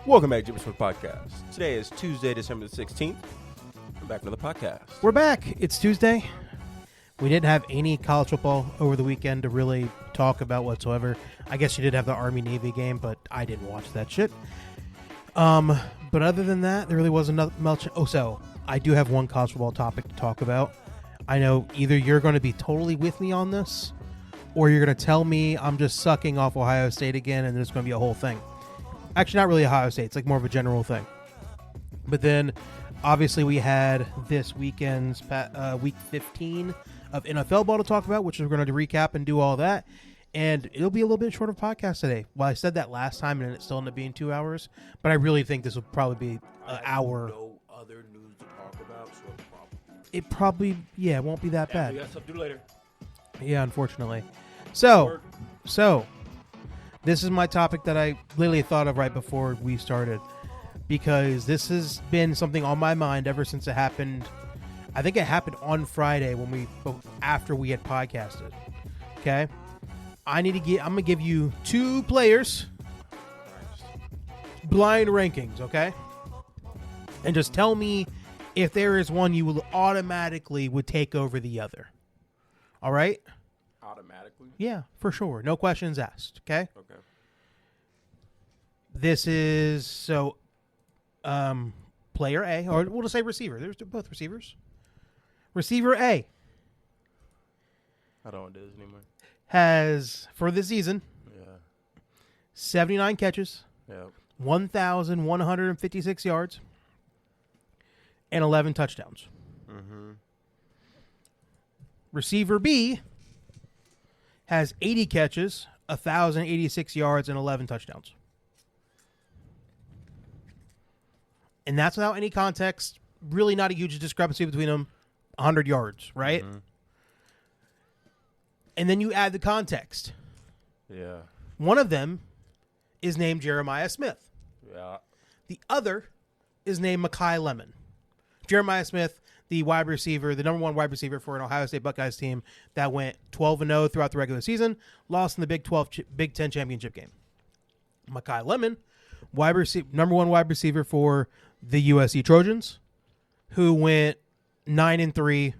Welcome back to Jace and I Podcast. Today is Tuesday, December the 16th. I'm back to the podcast. We're back. It's Tuesday. We didn't have any college football over the weekend to really talk about whatsoever. I guess you did have the Army-Navy game, but I didn't watch that shit. But other than that, there really wasn't much. Oh, so I do have one college football topic to talk about. I know either you're going to be totally with me on this, or you're going to tell me I'm just sucking off Ohio State again, and there's going to be a whole thing. Actually, not really Ohio State. It's like more of a general thing. But then, obviously, we had this weekend's week 15 of NFL ball to talk about, which we're going to recap and do all that. And it'll be a little bit shorter podcast today. Well, I said that last time, and it still ended up being 2 hours. But I really think this will probably be an hour. No other news to talk about, so it's a problem. It probably, won't be that bad. We got stuff to do later. Yeah, unfortunately. So, this is my topic that I literally thought of right before we started, because this has been something on my mind ever since it happened. I think it happened on Friday after we had podcasted. Okay, I'm gonna give you two players, blind rankings. Okay, and just tell me if there is one you will automatically would take over the other. All right. Automatically? Yeah, for sure. No questions asked. Okay. Okay. This is player A, or we'll just say receiver. There's both receivers. Receiver A I don't want to do this anymore. has, for the season, Yeah. 79 catches, Yep. 1,156 yards, and 11 touchdowns. Mm-hmm. Receiver B has 80 catches, 1,086 yards, and 11 touchdowns. And that's without any context. Really not a huge discrepancy between them. 100 yards, right? Mm-hmm. And then you add the context. Yeah. One of them is named Jeremiah Smith. Yeah. The other is named Makai Lemon. Jeremiah Smith, the wide receiver, the number one wide receiver for an Ohio State Buckeyes team that went 12-0 throughout the regular season, lost in the Big Ten championship game. Makai Lemon, number one wide receiver for the USC Trojans, who went 9-3,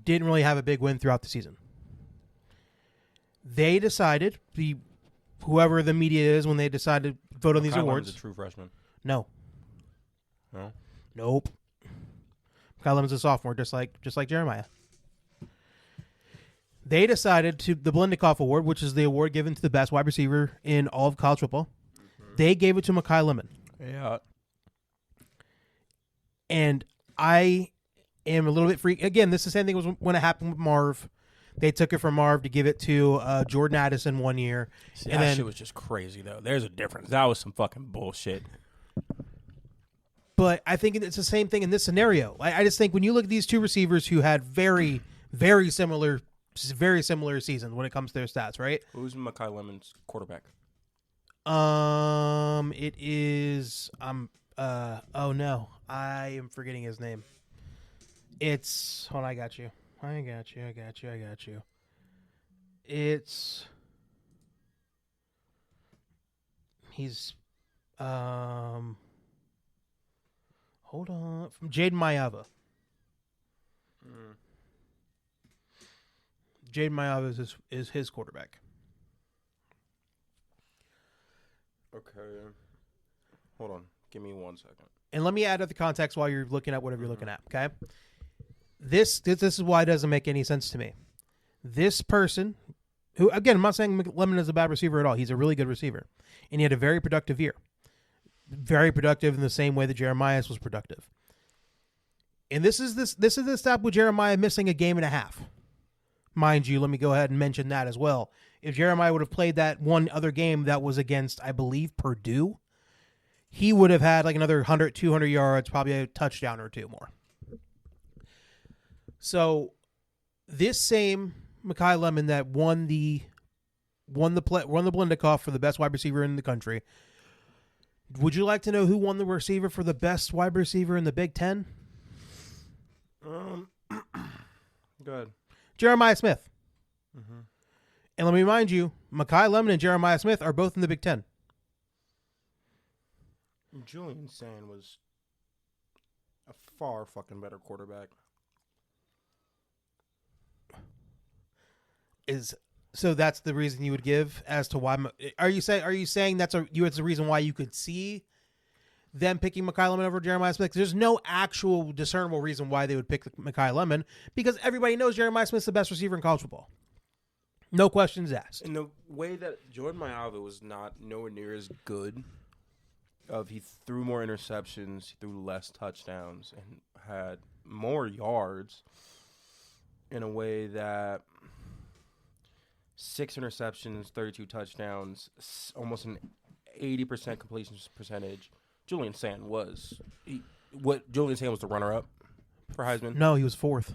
didn't really have a big win throughout the season. They decided, whoever the media is, when they decided to vote on these awards. Lemon's a true freshman. No. No? Nope. Makai Lemon's a sophomore, just like Jeremiah. They decided the Blendikoff Award, which is the award given to the best wide receiver in all of college football. Mm-hmm. They gave it to Makai Lemon. Yeah. And I am a little bit freaked. Again, this is the same thing was when it happened with Marv. They took it from Marv to give it to Jordan Addison one year. See, and that then, shit was just crazy, though. There's a difference. That was some fucking bullshit. But I think it's the same thing in this scenario. I just think when you look at these two receivers who had very, very similar seasons when it comes to their stats, right? Who's Makai Lemon's quarterback? It is oh no, I am forgetting his name. It's hold on, I got you. He's hold on, from Jaden Mayava. Jaden Mayava is his quarterback. Okay. Hold on. Give me 1 second. And let me add up the context while you're looking at whatever you're looking at, okay? This is why it doesn't make any sense to me. This person, who, again, I'm not saying Lemon is a bad receiver at all. He's a really good receiver. And he had a very productive year. Very productive in the same way that Jeremiah was productive. And this is the step with Jeremiah missing a game and a half. Mind you, let me go ahead and mention that as well. If Jeremiah would have played that one other game that was against, I believe, Purdue, he would have had like another 100, 200 yards, probably a touchdown or two more. So this same Makai Lemon that won the Blendikoff for the best wide receiver in the country. Would you like to know who won the receiver for the best wide receiver in the Big Ten? Go ahead. Jeremiah Smith. Mm-hmm. And let me remind you, Makai Lemon and Jeremiah Smith are both in the Big Ten. Julian Sand was a far fucking better quarterback. So that's the reason you would give as to why? Are you saying it's the reason why you could see them picking Makai Lemon over Jeremiah Smith? There's no actual discernible reason why they would pick Makai Lemon because everybody knows Jeremiah Smith's the best receiver in college football. No questions asked. In the way that Jordan Mailata was nowhere near as good. He threw more interceptions, he threw less touchdowns, and had more yards in a way that 6 interceptions, 32 touchdowns, almost an 80% completion percentage. Julian Sand was the runner-up for Heisman? No, he was 4th.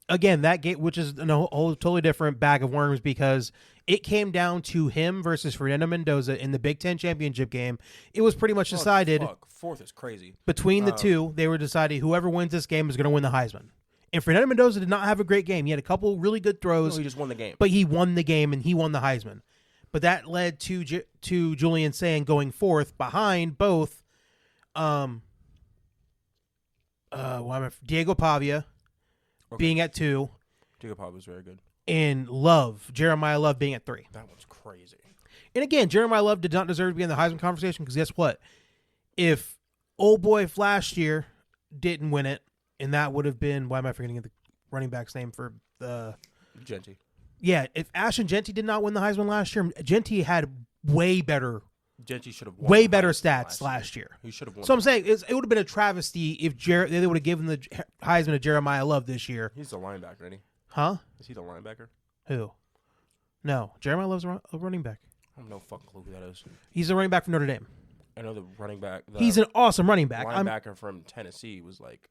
Again, that game, which is a whole totally different bag of worms because it came down to him versus Fernando Mendoza in the Big Ten championship game. It was pretty much decided. Fuck. 4th is crazy. Between the two, they were deciding whoever wins this game is going to win the Heisman. And Fernando Mendoza did not have a great game. He had a couple really good throws. No, he just won the game. But he won the game and he won the Heisman. But that led to Julian Sand going 4th behind both Diego Pavia. Okay. Being at 2. Diego Pavia was very good. And Jeremiah Love being at 3. That one's crazy. And again, Jeremiah Love did not deserve to be in the Heisman conversation because guess what? If old boy last year didn't win it, and that would have been, why am I forgetting the running back's name for the... Genty. Yeah, if Ashton Genty did not win the Heisman last year, Genty had way better... Genty should have won. Way better stats last year. He should have won. So I'm saying it would have been a travesty if they would have given the Heisman to Jeremiah Love this year. He's the linebacker, isn't he? Huh? Is he the linebacker? Who? No, Jeremiah Love's a running back. I have no fucking clue who that is. He's a running back from Notre Dame. I know the running back. He's an awesome running back. Linebacker from Tennessee was like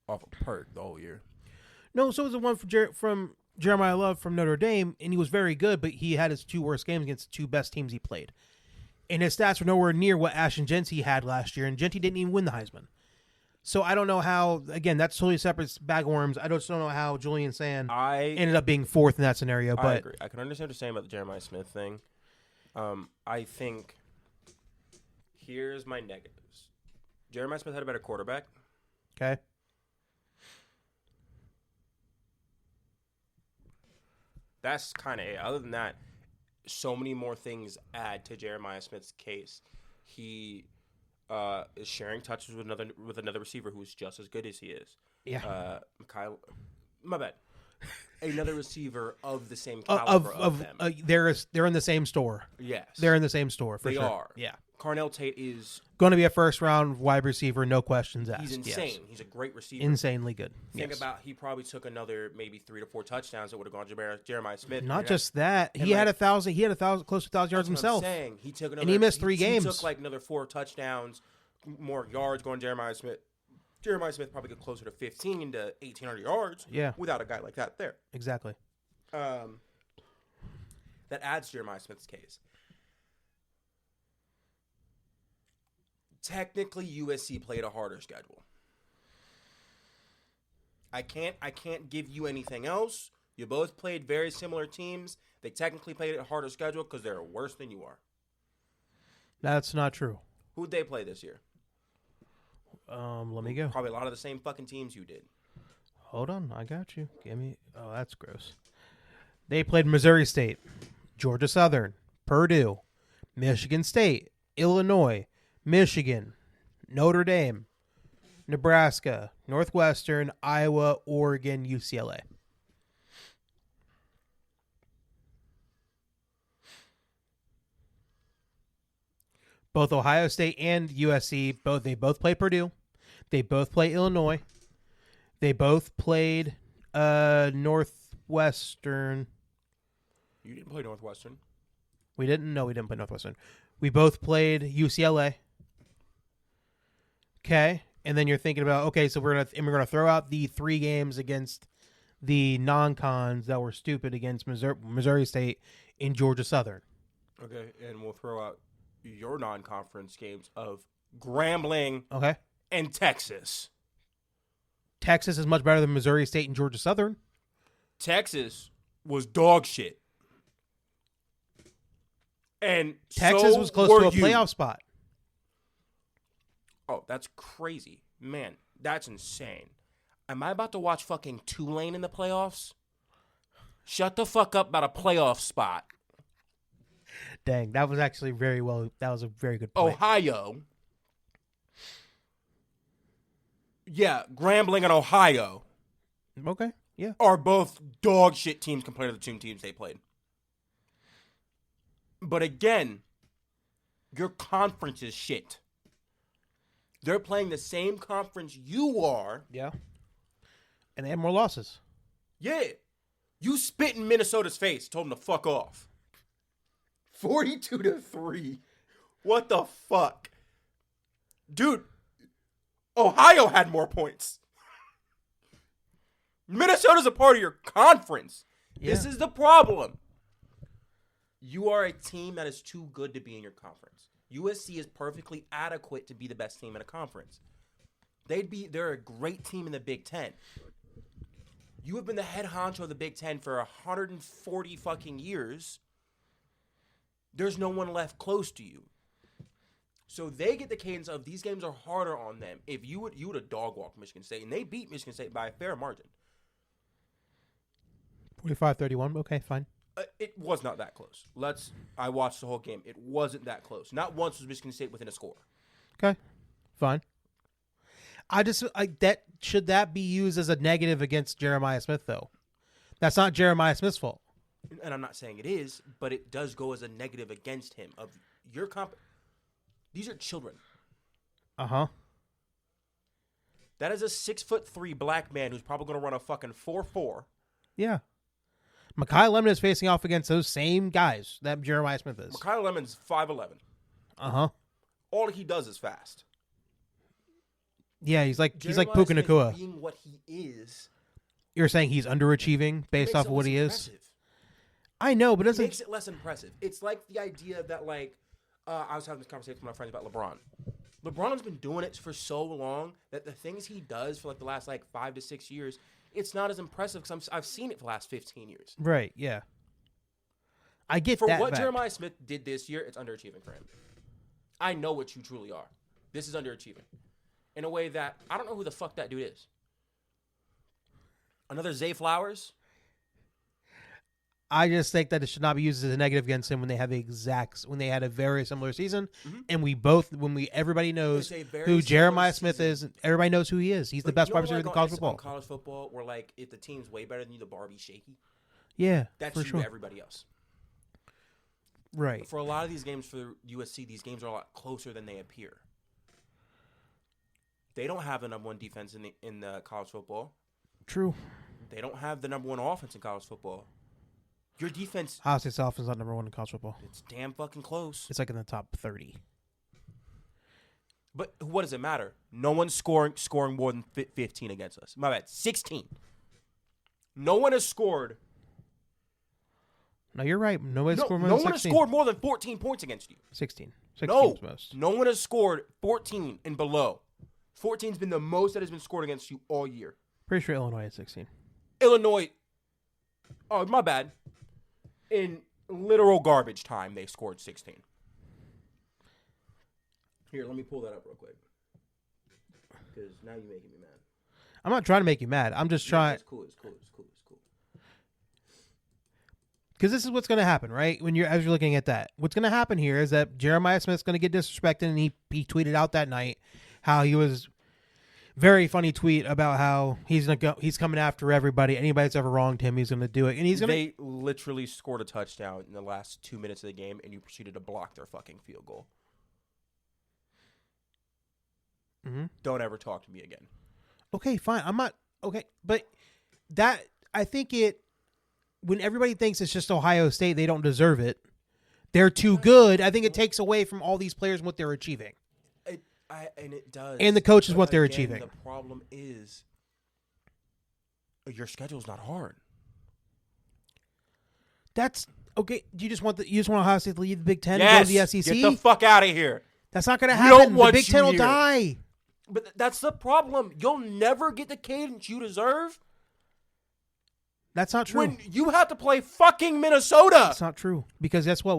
off a perk the whole year. No, so was the one from Jeremiah Love from Notre Dame, and he was very good, but he had his 2 worst games against the 2 best teams he played. And his stats were nowhere near what Ashton Genty had last year, and Genty didn't even win the Heisman. So I don't know how, again, that's totally separate bag of worms. I just don't know how Julian Sand ended up being 4th in that scenario. But I agree. I can understand what you're saying about the Jeremiah Smith thing. I think here's my negatives. Jeremiah Smith had a better quarterback. Okay. That's kind of it. Other than that, so many more things add to Jeremiah Smith's case. He is sharing touches with another receiver who's just as good as he is. Yeah. My bad. Another receiver of the same caliber of them. They're in the same store. Yes. They're in the same store, for sure. They are. Yeah. Carnell Tate is... going to be a first-round wide receiver, no questions asked. He's insane. Yes. He's a great receiver. Insanely good. Think about, he probably took another maybe 3 to 4 touchdowns that would have gone to Jeremiah Smith. Not just that. He had 1,000 close to 1,000 yards himself. I'm saying. He took another, and he missed 3 games. He took like another 4 touchdowns, more yards going to Jeremiah Smith. Jeremiah Smith probably get closer to 15 to 1,800 yards. Yeah. Without a guy like that there. Exactly. That adds to Jeremiah Smith's case. Technically, USC played a harder schedule. I can't give you anything else. You both played very similar teams. They technically played a harder schedule because they're worse than you are. That's not true. Who'd they play this year? Let me go. Probably a lot of the same fucking teams you did. Hold on, I got you. Give me. Oh, that's gross. They played Missouri State, Georgia Southern, Purdue, Michigan State, Illinois, Michigan, Notre Dame, Nebraska, Northwestern, Iowa, Oregon, UCLA. Both Ohio State and USC, they both play Purdue. They both play Illinois. They both played Northwestern. You didn't play Northwestern. We didn't play Northwestern. We both played UCLA. Okay, and then you're thinking about, okay, so we're gonna throw out the 3 games against the non-cons that were stupid against Missouri State and Georgia Southern. Okay, and we'll throw out your non-conference games of Grambling, okay, and Texas. Texas is much better than Missouri State and Georgia Southern. Texas was dog shit. And Texas was close to a playoff spot. Oh, that's crazy. Man, that's insane. Am I about to watch fucking Tulane in the playoffs? Shut the fuck up about a playoff spot. Dang, that was actually that was a very good point. Ohio. Yeah, Grambling and Ohio. Okay, yeah. Are both dog shit teams compared to the two teams they played. But again, your conference is shit. They're playing the same conference you are. Yeah. And they had more losses. Yeah. You spit in Minnesota's face, told them to fuck off. 42-3. What the fuck? Dude, Ohio had more points. Minnesota's a part of your conference. Yeah. This is the problem. You are a team that is too good to be in your conference. USC is perfectly adequate to be the best team in a conference. They're a great team in the Big Ten. You have been the head honcho of the Big Ten for 140 fucking years. There's no one left close to you. So they get the cadence of these games are harder on them. If you would have dog walked Michigan State, and they beat Michigan State by a fair margin. 45-31. Okay, fine. It was not that close. I watched the whole game. It wasn't that close. Not once was Michigan State within a score. Okay, fine. Should that be used as a negative against Jeremiah Smith, though? That's not Jeremiah Smith's fault. And I'm not saying it is, but it does go as a negative against him. Of your These are children. Uh-huh. That is a 6'3" black man who's probably going to run a fucking 4.4. Yeah. Makai Lemon is facing off against those same guys that Jeremiah Smith is. Makai Lemon's 5'11". Uh-huh. All he does is fast. Yeah, he's like Puka Nacua. Being what he is. You're saying he's underachieving based off of what he is? I know, but it makes it less impressive. It's like the idea that, like, I was having this conversation with my friends about LeBron. LeBron's been doing it for so long that the things he does for, like, the last, 5 to 6 years, it's not as impressive because I've seen it for the last 15 years. Right, yeah. I get for that. For what Jeremiah Smith did this year, it's underachieving for him. I know what you truly are. This is underachieving. In a way that I don't know who the fuck that dude is. Another Zay Flowers? I just think that it should not be used as a negative against him when they had a very similar season, and everybody knows who Jeremiah Smith is. Everybody knows who he is. He's the best wide receiver in college football. College football, where if the team's way better than you, the bar be shaky. Yeah, that's for you sure. To everybody else. Right. But for a lot of these games for USC, these games are a lot closer than they appear. They don't have the number one defense in the college football. True. They don't have the number one offense in college football. Your defense... Ohio State's offense is not number one in college football. It's damn fucking close. It's like in the top 30. But what does it matter? No one's scoring more than 15 against us. My bad. 16. No one has scored... No, you're right. Nobody's scored more than 16. No one has scored more than 14 points against you. 16. Most. No one has scored 14 and below. 14's been the most that has been scored against you all year. Pretty sure Illinois had 16. Illinois... Oh, my bad. In literal garbage time, they scored 16. Here, let me pull that up real quick. Because now you're making me mad. I'm not trying to make you mad. I'm just trying... It's cool. Because this is what's going to happen, right? As you're looking at that. What's going to happen here is that Jeremiah Smith's going to get disrespected, and he tweeted out that night how he was... Very funny tweet about how he's coming after everybody. Anybody that's ever wronged him, he's going to do it. And They literally scored a touchdown in the last 2 minutes of the game, and you proceeded to block their fucking field goal. Mm-hmm. Don't ever talk to me again. Okay, fine. I'm not okay, but that I think when everybody thinks it's just Ohio State, they don't deserve it. They're too good. I think it takes away from all these players and what they're achieving. And it does. And the coach is what they're achieving. The problem is your schedule's not hard. That's okay. You just want Ohio State to lead the Big Ten yes, and go to the SEC? Get the fuck out of here. That's not going to happen. The Big Ten will die. But that's the problem. You'll never get the cadence you deserve. That's not true. When you have to play fucking Minnesota. That's not true. Because that's what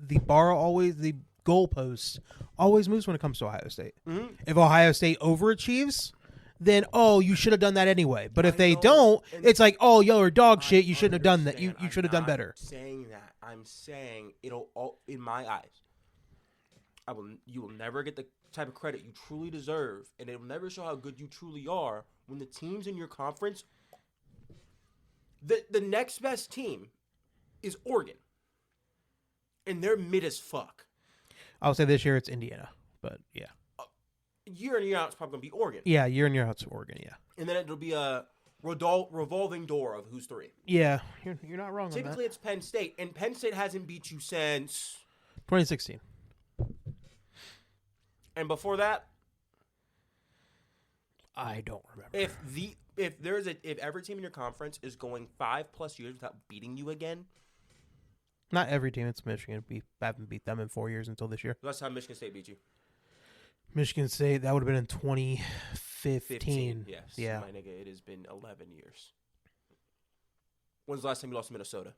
the goalpost always moves when it comes to Ohio State. Mm-hmm. If Ohio State overachieves, then you should have done that anyway. But if they don't, it's like, you're dog shit. You shouldn't have done that. You should have done better. I'm saying it'll in my eyes. You will never get the type of credit you truly deserve, and it will never show how good you truly are when the teams in your conference. The next best team is Oregon, and they're mid as fuck. I would say this year it's Indiana, but yeah. Year in, year out, it's probably going to be Oregon. Yeah, year in, year out, it's Oregon, yeah. And then it'll be a revolving door of who's three. Yeah, you're not wrong on that. Typically, it's Penn State, and Penn State hasn't beat you since 2016. And before that, I don't remember. If every team in your conference is going 5+ years without beating you again, not every team. It's Michigan. We haven't beat them in 4 years until this year. Last time Michigan State beat you. Michigan State, that would have been in 2015. Yes. Yeah. My nigga, it has been 11 years. When's the last time you lost to Minnesota?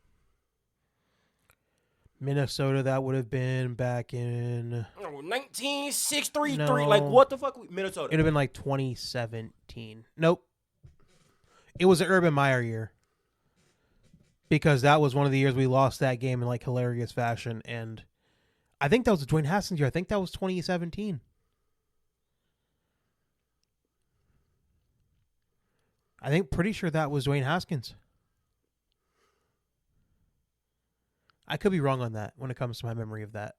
Minnesota, that would have been back in 1963. No. Like, what the fuck? Minnesota. It would have been like 2017. Nope. It was the Urban Meyer year. Because that was one of the years we lost that game in like hilarious fashion. And I think that was the Dwayne Haskins year. I think that was 2017. Pretty sure that was Dwayne Haskins. I could be wrong on that when it comes to my memory of that.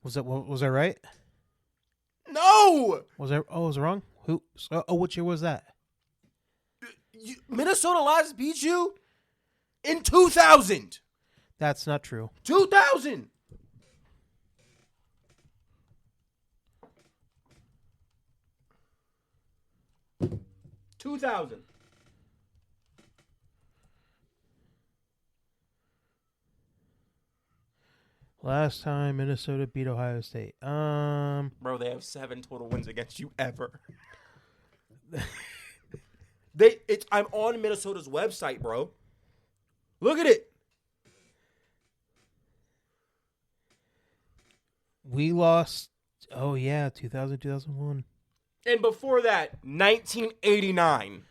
Was that right? No! Was it wrong? Which year was that? Minnesota last beat you in 2000. That's not true. 2000. Last time Minnesota beat Ohio State. Bro, they have 7 total wins against you ever. I'm on Minnesota's website, bro. Look at it. We lost. Oh yeah, 2000, 2001. And before that, 1989.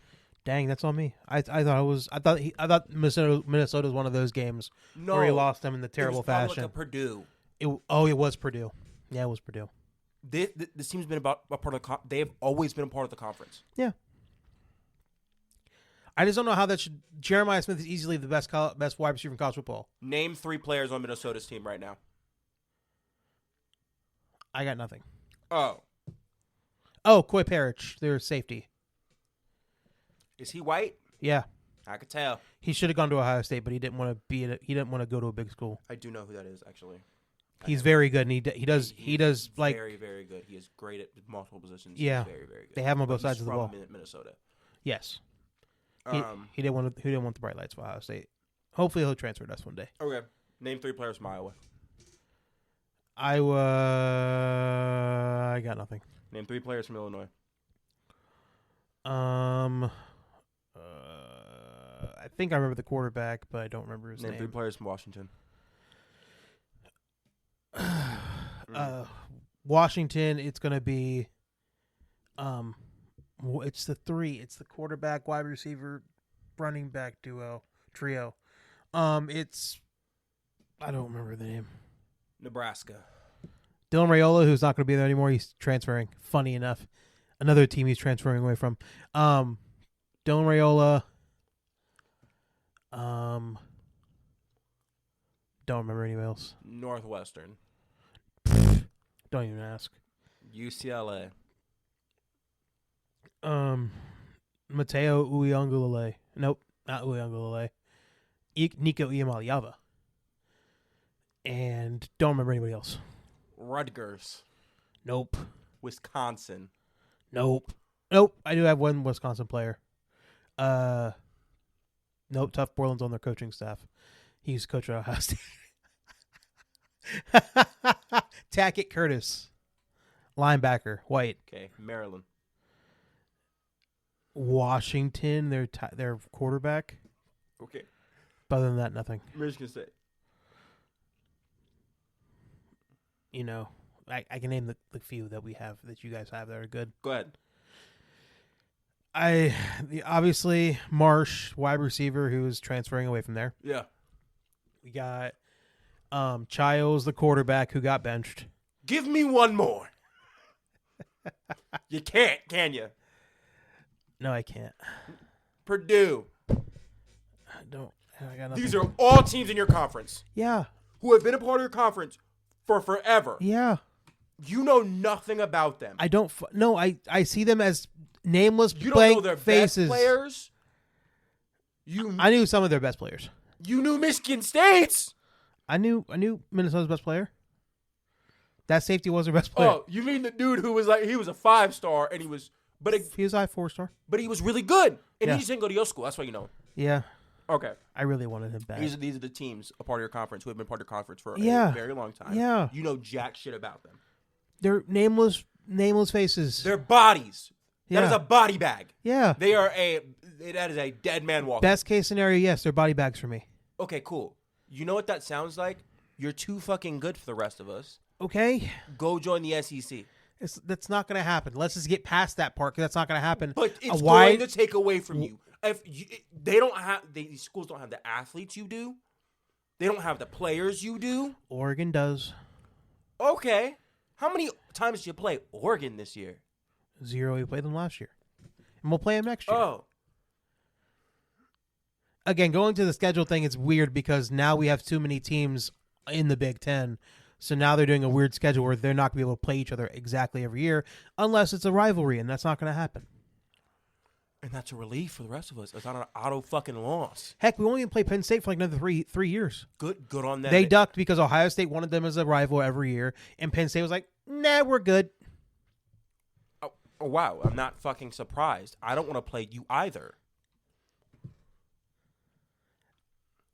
Dang, that's on me. I thought Minnesota was one of those games where he lost them in the terrible fashion. Like Purdue. It was Purdue. Yeah, it was Purdue. This team's been a part of they have always been a part of the conference. Yeah. I just don't know how that should. Jeremiah Smith is easily the best wide receiver in college football. Name 3 players on Minnesota's team right now. I got nothing. Oh, Coy Parrish, their safety. Is he white? Yeah, I could tell. he should have gone to Ohio State, but he didn't want to be. He didn't want to go to a big school. I do know who that is, actually. He's very good, and he does like very, very good. He is great at multiple positions. Yeah, He's very, very good. They have him on both sides of the ball. Minnesota. Yes. He didn't want the bright lights of Ohio State. Hopefully, he'll transfer to us one day. Okay. Name 3 players from Iowa. I got nothing. Name 3 players from Illinois. I think I remember the quarterback, but I don't remember his name. Name 3 players from Washington. Washington, it's going to be it's the 3. It's the quarterback, wide receiver, running back trio. It's I don't remember the name. Nebraska. Dylan Raiola, who's not going to be there anymore, he's transferring. Funny enough. Another team he's transferring away from. Dylan Raiola. Don't remember anyone else. Northwestern. Don't even ask. UCLA. Mateo Uyunglele. Nope, not Uyunglele. Nico Iamaliava. And don't remember anybody else. Rutgers. Nope. Wisconsin. Nope. I do have one Wisconsin player. Nope. Tough Borland's on their coaching staff. He used to coach at Ohio State. Tackett Curtis. Linebacker. White. Okay. Maryland. Washington, their quarterback. Okay. But other than that, nothing. Michigan State. You know, I can name the few that we have that you guys have that are good. Go ahead. Obviously Marsh, wide receiver, who is transferring away from there. Yeah. We got Childs, the quarterback, who got benched. Give me one more. You can't, can you? No, I can't. Purdue. I got nothing. These are all teams in your conference. Yeah. Who have been a part of your conference for forever. Yeah. You know nothing about them. I don't. No, I see them as nameless You blank don't know their faces. best players. I knew some of their best players. You knew Michigan State's. I knew Minnesota's best player. That safety was their best player. Oh, you mean the dude who was like, he was a 5-star and he was, he was a 4-star. but he was really good. And Yeah. he just didn't go to your school. That's why you know. Yeah. Okay. I really wanted him back. These are the teams a part of your conference who have been part of your conference for Yeah. a very long time. Yeah. You know jack shit about them. They're nameless faces. Their bodies. That Yeah. is a body bag. Yeah. That is a dead man walking. Best case scenario, yes, they're body bags for me. Okay, cool. You know what that sounds like? You're too fucking good for the rest of us. Okay. Go join the SEC. That's not going to happen. Let's just get past that part because that's not going to happen. But it's going to take away from you. These schools don't have the athletes you do. They don't have the players you do. Oregon does. Okay. How many times did you play Oregon this year? 0. We played them last year. And we'll play them next year. Oh. Again, going to the schedule thing is weird because now we have too many teams in the Big Ten. So now they're doing a weird schedule where they're not going to be able to play each other exactly every year unless it's a rivalry, and that's not going to happen. And that's a relief for the rest of us. It's not an auto fucking loss. Heck, we won't even play Penn State for like another three years. Good on them. They ducked because Ohio State wanted them as a rival every year, and Penn State was like, nah, we're good. Oh, wow. I'm not fucking surprised. I don't want to play you either.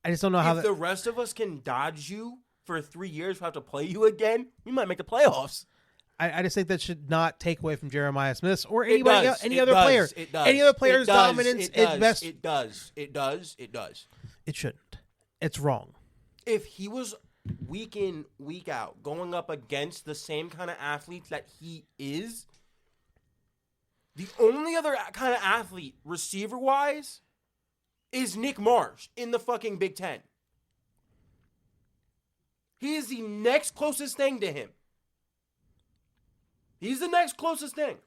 I just don't know how If the rest of us can dodge you for 3 years, we have to play you again, we might make the playoffs. I just think that should not take away from Jeremiah Smith or Any other player. It does. Any other player's dominance It is best. It does. It shouldn't. It's wrong. If he was week in, week out, going up against the same kind of athletes that he is, the only other kind of athlete, receiver-wise, is Nick Marsh in the fucking Big Ten. He is the next closest thing to him. He's the next closest thing.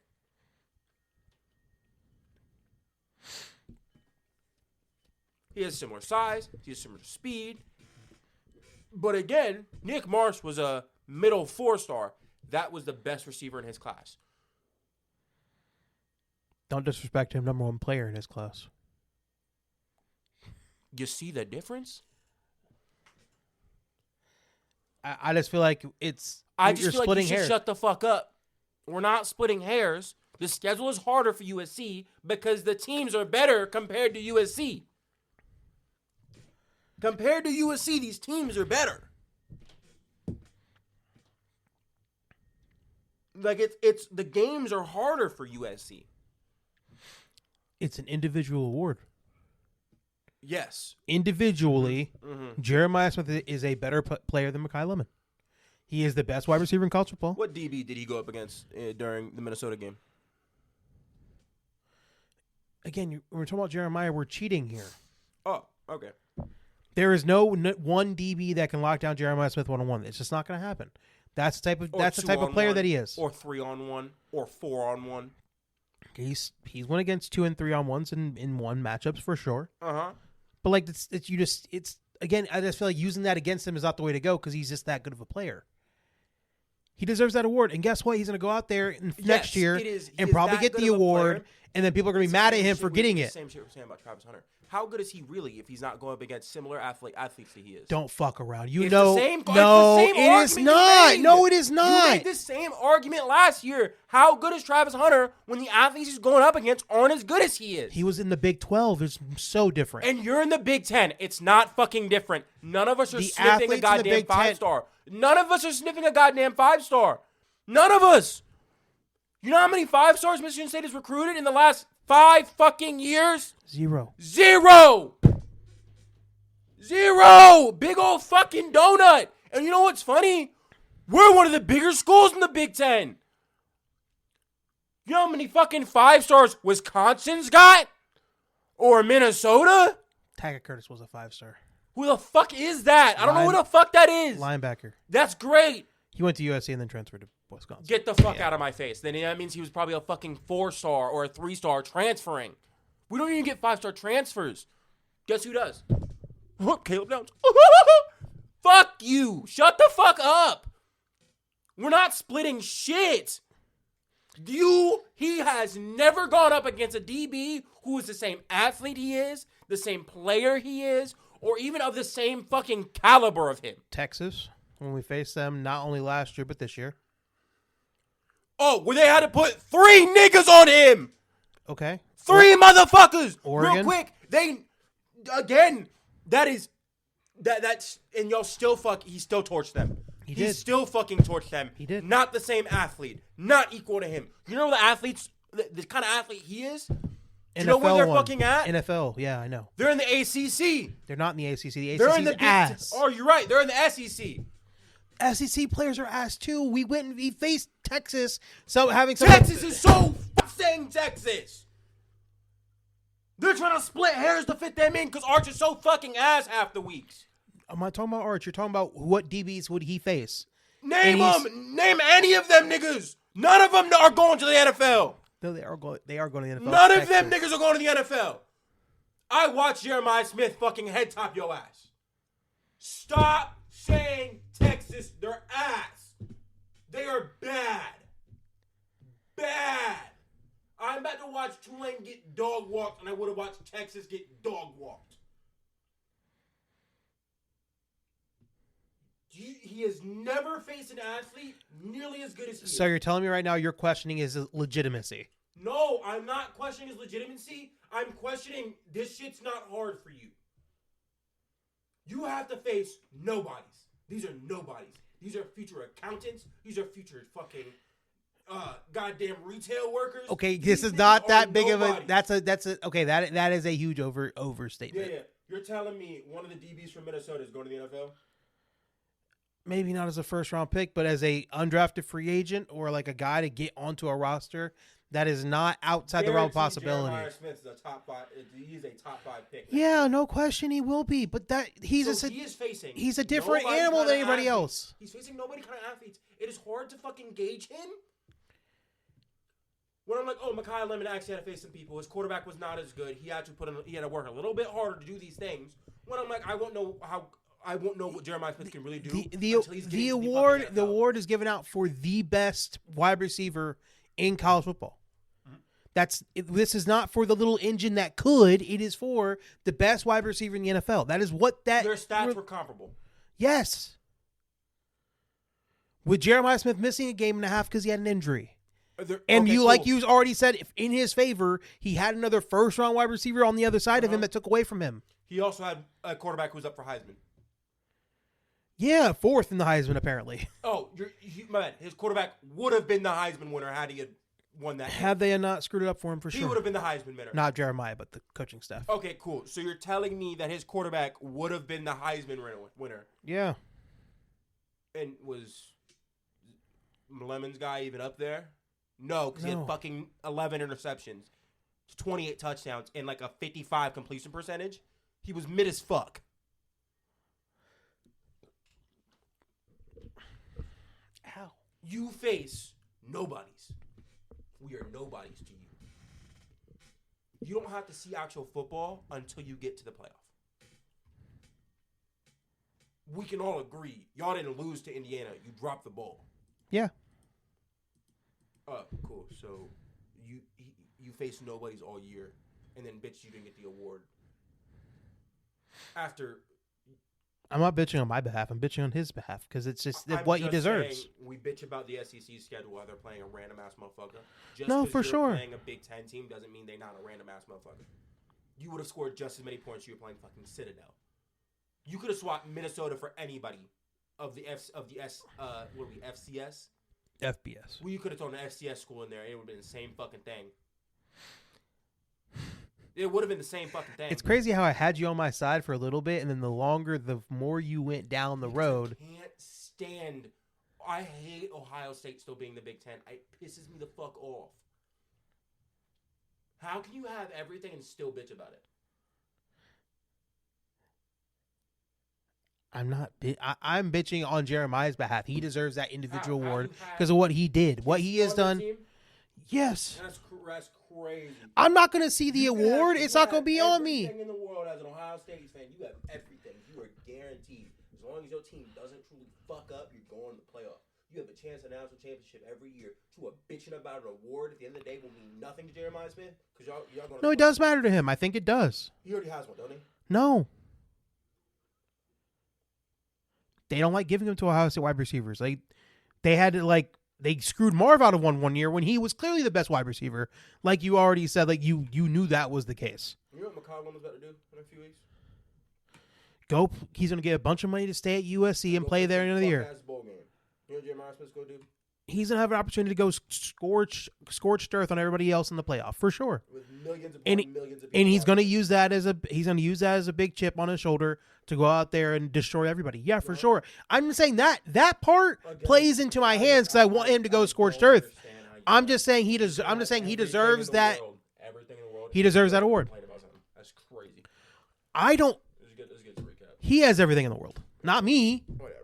He has similar size. He has similar speed. But again, Nick Marsh was a middle 4-star. That was the best receiver in his class. Don't disrespect him, number one player in his class. You see the difference? I just feel like I just you're feel like splitting you should hairs. shut the fuck up. We're not splitting hairs. The schedule is harder for USC because the teams are better compared to USC. Compared to USC, these teams are better. Like it's the games are harder for USC. It's an individual award. Yes. Individually, Jeremiah Smith is a better player than Makai Lemon. He is the best wide receiver in college football. What DB did he go up against during the Minnesota game? Again, when we're talking about Jeremiah, we're cheating here. Oh, okay. There is no one DB that can lock down Jeremiah Smith 1-on-1. It's just not going to happen. That's the type of player that he is. Or 3-on-1, or 4-on-1. He's won against 2 and 3-on-1s in one matchups for sure. But like it's again, I just feel like using that against him is not the way to go because he's just that good of a player. He deserves that award, and guess what? He's going to go out there next year and probably get the award, and then people are going to be mad at him for getting it. Same shit we're saying about Travis Hunter. How good is he really if he's not going up against similar athletes that he is? Don't fuck around. It's the same it is not. No, it is not. You made the same argument last year. How good is Travis Hunter when the athletes he's going up against aren't as good as he is? He was in the Big 12. It's so different. And you're in the Big 10. It's not fucking different. None of us are sniffing a goddamn 5-star. None of us are sniffing a goddamn 5-star. None of us. You know how many 5-stars Michigan State has recruited in the last 5 fucking years? 0. 0. Big old fucking donut. And you know what's funny? We're one of the bigger schools in the Big Ten. You know how many fucking 5 stars Wisconsin's got? Or Minnesota? Taggart Curtis was a 5-star. Who the fuck is that? I don't know who the fuck that is. Linebacker. That's great. He went to USC and then transferred to Wisconsin. Get the fuck out of my face. Then that means he was probably a fucking 4-star or a 3-star transferring. We don't even get 5-star transfers. Guess who does? Caleb Downs. Fuck you. Shut the fuck up. We're not splitting shit. He has never gone up against a DB who is the same athlete he is, the same player he is, or even of the same fucking caliber of him. Texas, when we faced them not only last year, but this year. Oh, where they had to put 3 niggas on him. Okay. 3 motherfuckers. Oregon. Real quick. That's, and y'all still he still torched them. He still fucking torched them. He did. Not the same athlete. Not equal to him. You know the athletes, the kind of athlete he is? Do you know where they're fucking at? NFL, yeah, I know. They're in the ACC. They're not in the ACC. The They're ACC's in the ass. Oh, you're right. They're in the SEC. SEC players are ass too. We went and we faced Texas. Texas is so saying Texas. They're trying to split hairs to fit them in because Arch is so fucking ass half the weeks. I'm not talking about Arch. You're talking about what DBs would he face. Name them. Name any of them niggas. None of them are going to the NFL. No, they are going to the NFL. None of them niggas are going to the NFL. I watched Jeremiah Smith fucking head top your ass. Stop saying Texas, they're ass. They are bad. Bad. I'm about to watch Tulane get dog walked, and I would have watched Texas get dog walked. He has never faced an athlete nearly as good as he is. So you're telling me right now you're questioning his legitimacy? No, I'm not questioning his legitimacy. I'm questioning this shit's not hard for you. You have to face nobodies. These are nobodies. These are future accountants. These are future fucking goddamn retail workers. Okay, this is not that big of a. That's a. Okay, that is a huge overstatement. Yeah. You're telling me one of the DBs from Minnesota is going to the NFL? Maybe not as a first round pick, but as a undrafted free agent or like a guy to get onto a roster, that is not outside the realm of possibility. Jeremiah Smith is a top 5. He's a top 5 pick. Yeah, no question he will be, but he's a different animal than anybody else. He's facing nobody kind of athletes. It is hard to fucking gauge him. When I'm like, oh, Makai Lemon actually had to face some people. His quarterback was not as good. He had to work a little bit harder to do these things. When I'm like, I won't know what Jeremiah Smith can really do. The award is given out for the best wide receiver in college football. Mm-hmm. This is not for the little engine that could. It is for the best wide receiver in the NFL. That is what that. Their stats were comparable. Yes. With Jeremiah Smith missing a game and a half because he had an injury. Like you already said, if in his favor, he had another first-round wide receiver on the other side of him that took away from him. He also had a quarterback who was up for Heisman. Yeah, 4th in the Heisman, apparently. Oh, man, his quarterback would have been the Heisman winner had he had won that game. Had they not screwed it up for him, for sure. He would have been the Heisman winner. Not Jeremiah, but the coaching staff. Okay, cool. So you're telling me that his quarterback would have been the Heisman winner? Yeah. And was Lemon's guy even up there? No, because he had fucking 11 interceptions, 28 touchdowns, and like a 55 completion percentage. He was mid as fuck. How? You face nobodies. We are nobodies to you. You don't have to see actual football until you get to the playoff. We can all agree, y'all didn't lose to Indiana. You dropped the ball. Yeah. Cool. So you faced nobodies all year, and then bitch, you didn't get the award. After, I'm not bitching on my behalf. I'm bitching on his behalf because it's just what he deserves. We bitch about the SEC schedule while they're playing a random ass motherfucker. No, for sure. Playing a Big Ten team doesn't mean they're not a random ass motherfucker. You would have scored just as many points you were playing fucking Citadel. You could have swapped Minnesota for anybody of the FCS. FBS. Well, you could have thrown an FCS school in there. It would have been the same fucking thing. It would have been the same fucking thing. It's crazy how I had you on my side for a little bit, and then the more you went down the road. I can't stand. I hate Ohio State still being the Big Ten. It pisses me the fuck off. How can you have everything and still bitch about it? I'm bitching on Jeremiah's behalf. He deserves that individual award because of what he did, what he has done. Yes. That's crazy. I'm not going to see the award. It's not going to be on me. Everything in the world as an Ohio State fan, you have everything. You are guaranteed. As long as your team doesn't truly fuck up, you're going to the playoff. You have a chance at a national championship every year. To a bitching about an award at the end of the day will mean nothing to Jeremiah Smith because y'all going. No, it does matter to him. I think it does. He already has one, don't he? No. They don't like giving him to Ohio State wide receivers. They had to they screwed Marv out of one year when he was clearly the best wide receiver. Like you already said, you knew that was the case. You know what Makai Lemon's about to do in a few weeks? He's going to get a bunch of money to stay at USC and play there another year. Bowl game. You know what Jeremiah Smith's going to do? He's going to have an opportunity to go scorched earth on everybody else in the playoff for sure. With millions of millions of and he's going to use that as a big chip on his shoulder to go out there and destroy everybody. Yeah, for sure. I'm saying that part plays into my hands because I want him to go scorched earth. I'm just saying he deserves that. Everything in the world. He deserves that award. That's crazy. I don't. Let's get to recap. He has everything in the world. Not me. Whatever.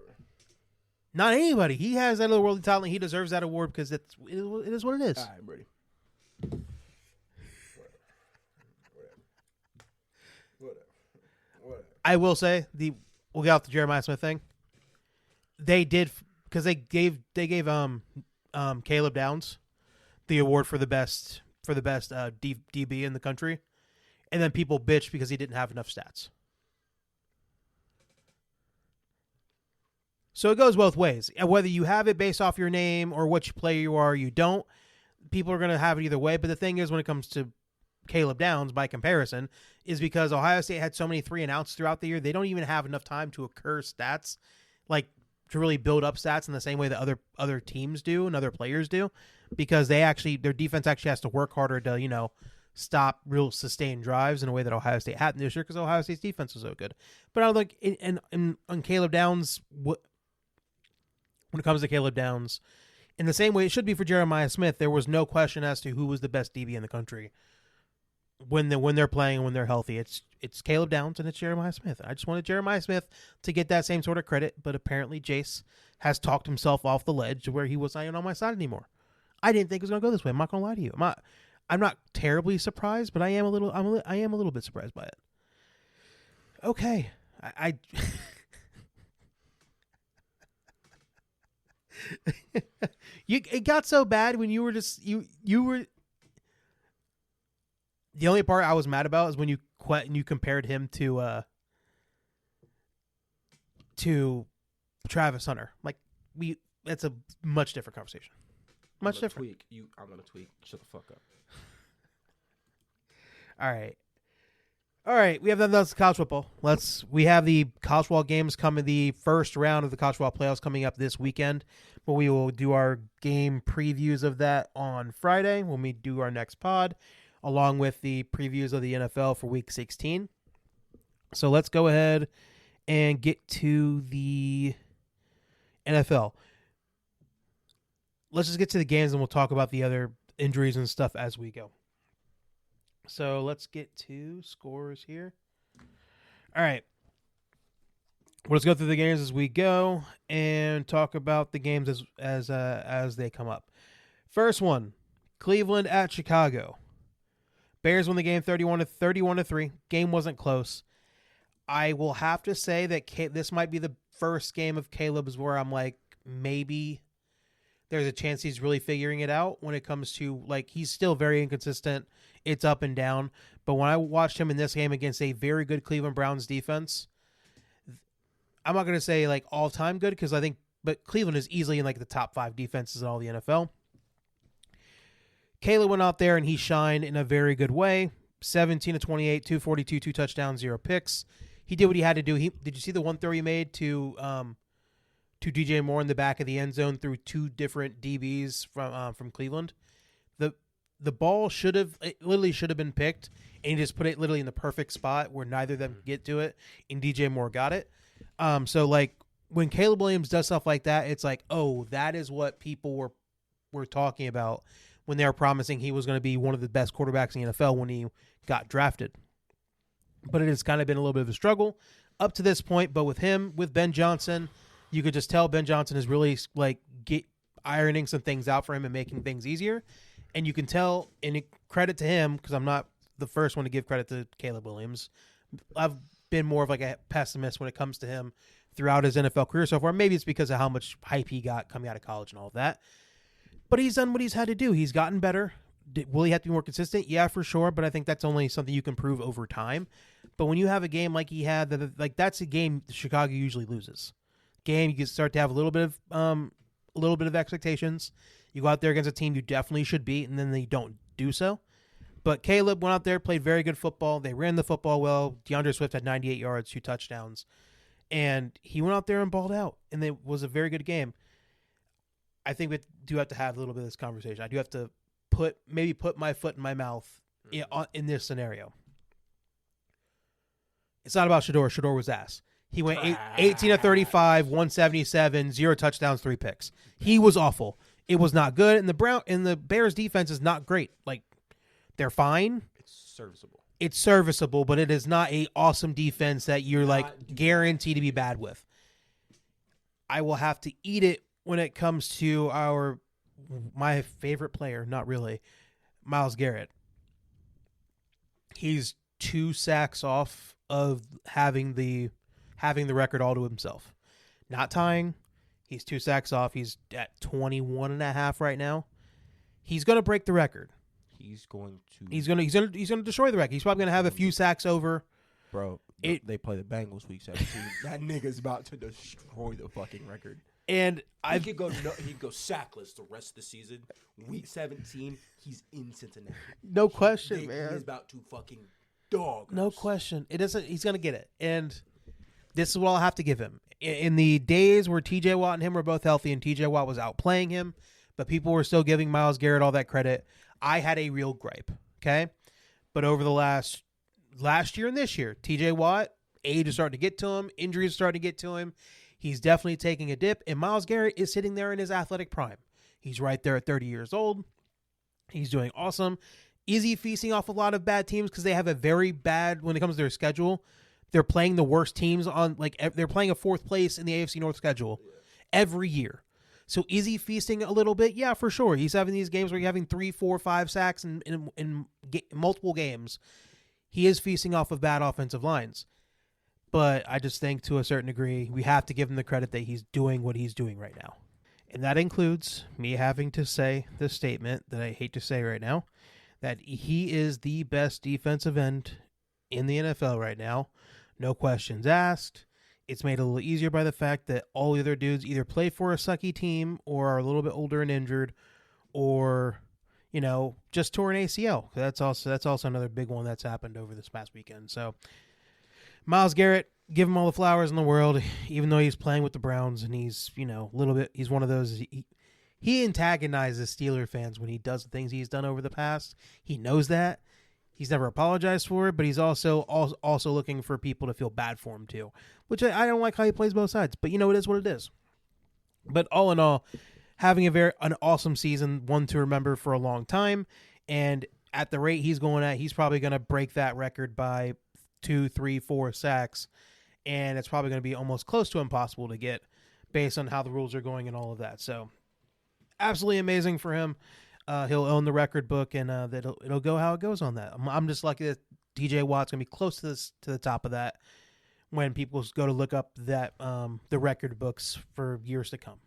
Not anybody. He has that otherworldly talent. He deserves that award because it is what it is. All right, Brady. Whatever. I will say we'll get off the Jeremiah Smith thing. They did because they gave Caleb Downs the award for the best DB in the country, and then people bitched because he didn't have enough stats. So it goes both ways. Whether you have it based off your name or which player you are, you don't. People are going to have it either way. But the thing is, when it comes to Caleb Downs, by comparison, is because Ohio State had so many 3-and-outs throughout the year, they don't even have enough time to accrue stats, to really build up stats in the same way that other teams do and other players do, because their defense actually has to work harder to stop real sustained drives in a way that Ohio State hadn't this year because Ohio State's defense was so good. But I think on Caleb Downs, when it comes to Caleb Downs, in the same way it should be for Jeremiah Smith, there was no question as to who was the best DB in the country when they're playing and when they're healthy. It's Caleb Downs and it's Jeremiah Smith. I just wanted Jeremiah Smith to get that same sort of credit, but apparently Jace has talked himself off the ledge to where he was not even on my side anymore. I didn't think it was going to go this way. I'm not going to lie to you. I'm not terribly surprised, but I am a little bit surprised by it. Okay, it got so bad when you were just you were. The only part I was mad about is when you compared him to Travis Hunter. That's a much different conversation. Much different. I'm gonna tweak. Shut the fuck up. All right. We have the college football. We have the college football games coming. The first round of the college football playoffs coming up this weekend. But we will do our game previews of that on Friday when we do our next pod, along with the previews of the NFL for Week 16. So let's go ahead and get to the NFL. Let's just get to the games and we'll talk about the other injuries and stuff as we go. So let's get to scores here. All right. Let's go through the games as we go and talk about the games as they come up. First one, Cleveland at Chicago. Bears win the game 31-3. Game wasn't close. I will have to say that this might be the first game of Caleb's where I'm like, maybe there's a chance he's really figuring it out when it comes to, he's still very inconsistent. It's up and down. But when I watched him in this game against a very good Cleveland Browns defense, I'm not going to say all-time good but Cleveland is easily in the top 5 defenses in all the NFL. Caleb went out there and he shined in a very good way. 17-28, 242, 2 touchdowns, 0 picks. He did what he had to do. Did you see the one throw he made to DJ Moore in the back of the end zone through 2 different DBs from Cleveland? the ball literally should have been picked, and he just put it literally in the perfect spot where neither of them could get to it, and DJ Moore got it. So like when Caleb Williams does stuff like that, it's like, oh, that is what people were talking about when they were promising he was going to be one of the best quarterbacks in the NFL when he got drafted. But it has kind of been a little bit of a struggle up to this point. But with Ben Johnson, you could just tell Ben Johnson is really like ironing some things out for him and making things easier. And you can tell, and credit to him, because I'm not the first one to give credit to Caleb Williams. I've been more of like a pessimist when it comes to him throughout his NFL career so far. Maybe it's because of how much hype he got coming out of college and all of that. But he's done what he's had to do. He's gotten better. Will he have to be more consistent? Yeah, for sure. But I think that's only something you can prove over time. But when you have a game like he had, that's a game Chicago usually loses. Game you can start to have a little bit of expectations. You go out there against a team you definitely should beat, and then they don't do so. But Caleb went out there, played very good football. They ran the football well. DeAndre Swift had 98 yards, 2 touchdowns. And he went out there and balled out. And it was a very good game. I think we do have to have a little bit of this conversation. I do have to put my foot in my mouth in this scenario. It's not about Shedeur. Shedeur was ass. He went 18 of 35, 177, 0 touchdowns, 3 picks. He was awful. It was not good. And the Bears defense is not great. Like, they're fine. It's serviceable, but it is not a awesome defense that you're like guaranteed to be bad with. I will have to eat it when it comes to my favorite player, not really, Myles Garrett. He's 2 sacks off of having the record all to himself. Not tying. He's 2 sacks off. He's at 21.5 right now. He's going to break the record. He's going to destroy the record. He's probably going to have a few sacks over. Bro, they play the Bengals week 17. That nigga's about to destroy the fucking record. And he could go sackless the rest of the season. Week 17, he's in Cincinnati. No question, man. He's about to fucking dog. No question. He's going to get it. And this is what I'll have to give him. In the days where TJ Watt and him were both healthy and TJ Watt was outplaying him, but people were still giving Myles Garrett all that credit, I had a real gripe, okay? But over the last year and this year, TJ Watt, age is starting to get to him, injuries are starting to get to him. He's definitely taking a dip, and Myles Garrett is sitting there in his athletic prime. He's right there at 30 years old. He's doing awesome. Is he feasting off a lot of bad teams because they have a very bad, when it comes to their schedule, they're playing the worst teams on, like, they're playing a 4th place in the AFC North schedule every year. So is he feasting a little bit? Yeah, for sure. He's having these games where you're having 3, 4, 5 sacks in multiple games. He is feasting off of bad offensive lines. But I just think to a certain degree, we have to give him the credit that he's doing what he's doing right now. And that includes me having to say this statement that I hate to say right now, that he is the best defensive end in the NFL right now. No questions asked. It's made a little easier by the fact that all the other dudes either play for a sucky team or are a little bit older and injured or, just tore an ACL. That's also another big one that's happened over this past weekend. So Myles Garrett, give him all the flowers in the world, even though he's playing with the Browns and he's, he's one of those, he antagonizes Steeler fans when he does the things he's done over the past. He knows that. He's never apologized for it, but he's also looking for people to feel bad for him too, which I don't like how he plays both sides, but it is what it is. But all in all, having an awesome season, one to remember for a long time, and at the rate he's going at, he's probably going to break that record by 2, 3, 4 sacks, and it's probably going to be almost close to impossible to get based on how the rules are going and all of that. So absolutely amazing for him. He'll own the record book, and it'll go how it goes on that. I'm just lucky that DJ Watt's gonna be close to the top of that when people go to look up that the record books for years to come.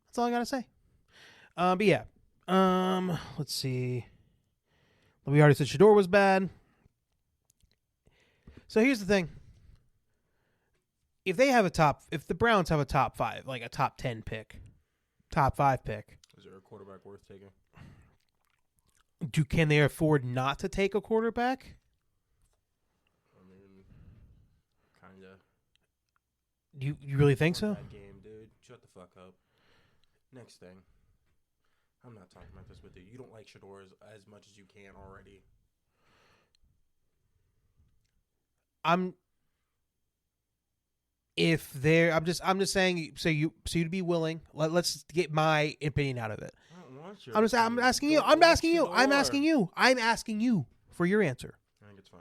That's all I gotta say. But yeah, let's see. We already said Shedeur was bad. So here's the thing: if the Browns have a top 5, like a top 10 pick, top 5 pick, is there a quarterback worth taking? Can they afford not to take a quarterback? I mean, kind of. You really think so? Bad game, dude. Shut the fuck up. Next thing. I'm not talking about this with you. You don't like Shador as much as you can already. I'm just saying. So you'd be willing. Let's get my opinion out of it. I don't want your I'm asking you. I'm asking you for your answer. I think it's fine.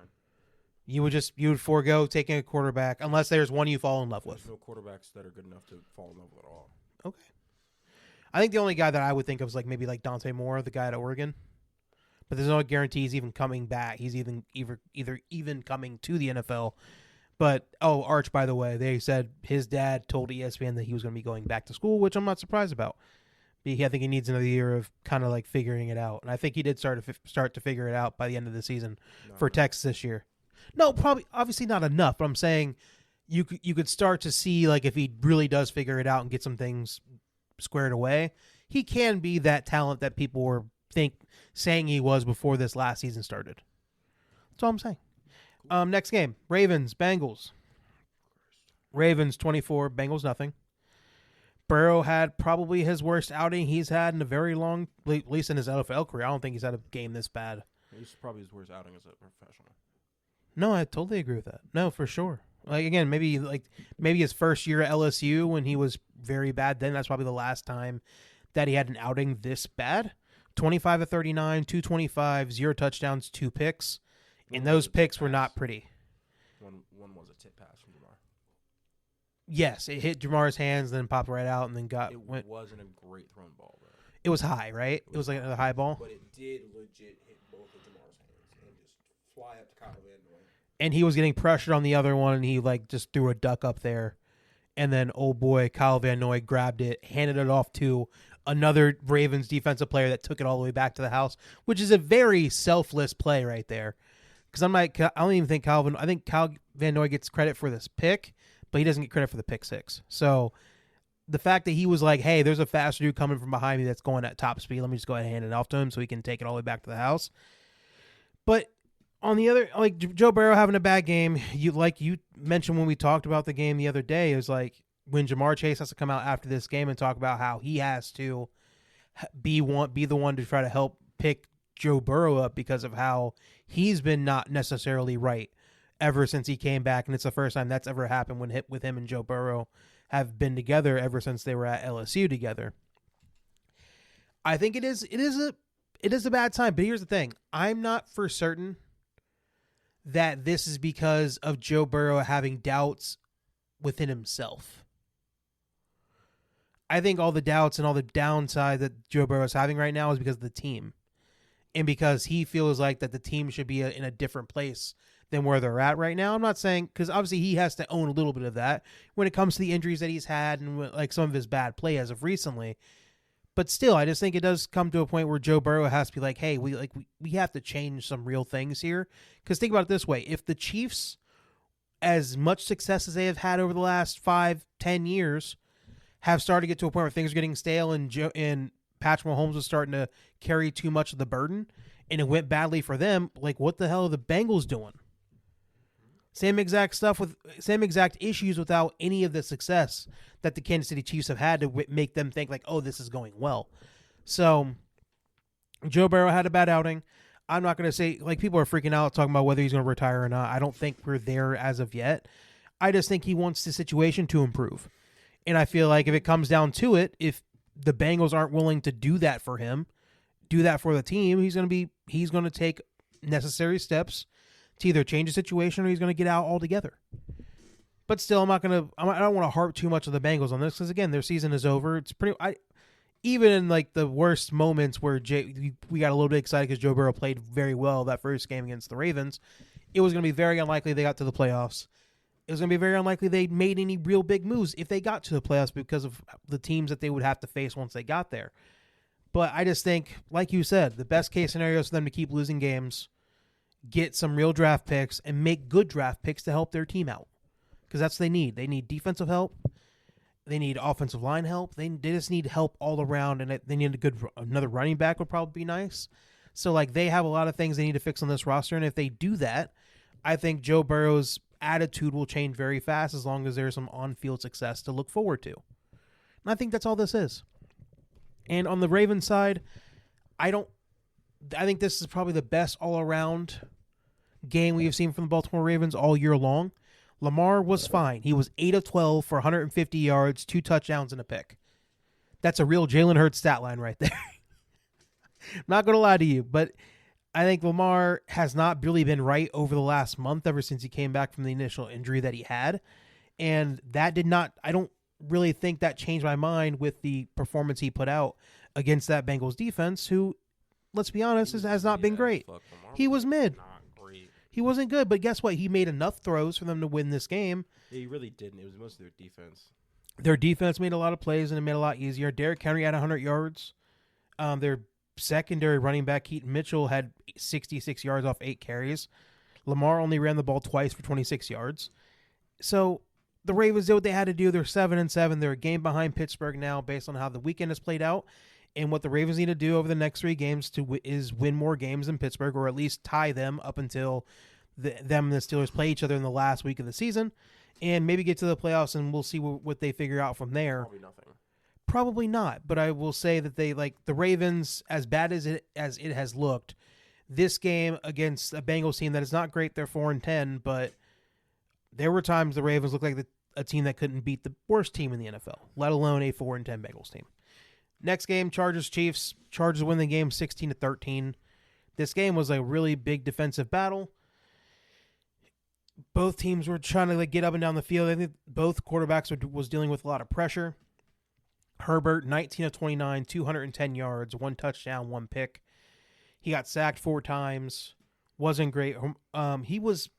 You would forego taking a quarterback unless there's one you fall in love with. There's no quarterbacks that are good enough to fall in love with at all. Okay. I think the only guy that I would think of is maybe Dante Moore, the guy at Oregon. But there's no guarantee he's even coming back. He's either coming to the NFL. But, Arch, by the way, they said his dad told ESPN that he was going to be going back to school, which I'm not surprised about. I think he needs another year of kind of figuring it out. And I think he did start to figure it out by the end of the season for Texas this year. No, probably, obviously not enough, but I'm saying you could start to see, if he really does figure it out and get some things squared away, he can be that talent that people were saying he was before this last season started. That's all I'm saying. Next game, Ravens, Bengals. Ravens 24, Bengals nothing. Burrow had probably his worst outing he's had in a very long, at least in his NFL career. I don't think he's had a game this bad. It's probably his worst outing as a professional. No, I totally agree with that. No, for sure. Again, maybe his first year at LSU when he was very bad. Then that's probably the last time that he had an outing this bad. 25 of 39, 225, 0 touchdowns, 2 picks. And those picks were not pretty. One was a tip pass from Jamar. Yes, it hit Jamar's hands, then popped right out, and then It wasn't a great thrown ball, though. It was high, right? It was another high ball. But it did legit hit both of Jamar's hands and just fly up to Kyle Van Noy. And he was getting pressured on the other one, and he just threw a duck up there. And then, oh boy, Kyle Van Noy grabbed it, handed it off to another Ravens defensive player that took it all the way back to the house, which is a very selfless play right there. Because I don't even think I think Kyle Van Noy gets credit for this pick, but he doesn't get credit for the pick six. So the fact that he was like, hey, there's a faster dude coming from behind me that's going at top speed. Let me just go ahead and hand it off to him so he can take it all the way back to the house. But on the other, Joe Burrow having a bad game, you mentioned when we talked about the game the other day, it was when Jamar Chase has to come out after this game and talk about how he has to be the one to try to help pick Joe Burrow up because of how he's been not necessarily right ever since he came back, and it's the first time that's ever happened with him and Joe Burrow have been together ever since they were at LSU together. I think it is a bad time, but here's the thing. I'm not for certain that this is because of Joe Burrow having doubts within himself. I think all the doubts and all the downside that Joe Burrow is having right now is because of the team. And because he feels like that the team should be in a different place than where they're at right now. I'm not saying, because obviously he has to own a little bit of that when it comes to the injuries that he's had and some of his bad play as of recently. But still, I just think it does come to a point where Joe Burrow has to be like, hey, we have to change some real things here. Because think about it this way. If the Chiefs, as much success as they have had over the last 5-10 years, have started to get to a point where things are getting stale and Patrick Mahomes was starting to carry too much of the burden, and it went badly for them, what the hell are the Bengals doing? Same exact issues without any of the success that the Kansas City Chiefs have had to make them think this is going well. So Joe Burrow had a bad outing. I'm not going to say, people are freaking out talking about whether he's going to retire or not. I don't think we're there as of yet. I just think he wants the situation to improve. And I feel like if it comes down to it, if the Bengals aren't willing to do that for him, do that for the team, he's going to take necessary steps to either change the situation or he's going to get out altogether. But still, I don't want to harp too much of the Bengals on this because again, their season is over. It's even in the worst moments where we got a little bit excited because Joe Burrow played very well that first game against the Ravens, it was going to be very unlikely they got to the playoffs. It was going to be very unlikely they made any real big moves if they got to the playoffs because of the teams that they would have to face once they got there. But I just think, like you said, the best case scenario is for them to keep losing games, get some real draft picks, and make good draft picks to help their team out. Because that's what they need. They need defensive help. They need offensive line help. They just need help all around, and they need another running back would probably be nice. So, they have a lot of things they need to fix on this roster, and if they do that, I think Joe Burrow's attitude will change very fast as long as there's some on-field success to look forward to. And I think that's all this is. And on the Ravens side, I think this is probably the best all-around game we have seen from the Baltimore Ravens all year long. Lamar was fine. He was 8 of 12 for 150 yards, 2 touchdowns, and a pick. That's a real Jalen Hurts stat line right there. I'm not going to lie to you, but I think Lamar has not really been right over the last month ever since he came back from the initial injury that he had. And that did not, I don't really think that changed my mind with the performance he put out against that Bengals defense, who, let's be honest, has not been great. He was mid. He wasn't good, but guess what? He made enough throws for them to win this game. Yeah, he really didn't. It was mostly their defense. Their defense made a lot of plays, and it made it a lot easier. Derrick Henry had 100 yards. Their secondary running back, Keaton Mitchell, had 66 yards off 8 carries. Lamar only ran the ball twice for 26 yards. So the Ravens did what they had to do. They're 7-7. They're a game behind Pittsburgh now based on how the weekend has played out. And what the Ravens need to do over the next 3 games is win more games than Pittsburgh, or at least tie them up until them and the Steelers play each other in the last week of the season, and maybe get to the playoffs, and we'll see what they figure out from there. Probably nothing. Probably not, but I will say that they, like the Ravens, as bad as it has looked, this game against a Bengals team that is not great. They're 4-10, but there were times the Ravens looked like a team that couldn't beat the worst team in the NFL, let alone a 4-10 Bengals team. Next game, Chargers-Chiefs. Chargers win the game 16-13. This game was a really big defensive battle. Both teams were trying to get up and down the field. I think both quarterbacks was dealing with a lot of pressure. Herbert, 19 of 29, 210 yards, 1 touchdown, 1 pick. He got sacked 4 times. Wasn't great. He was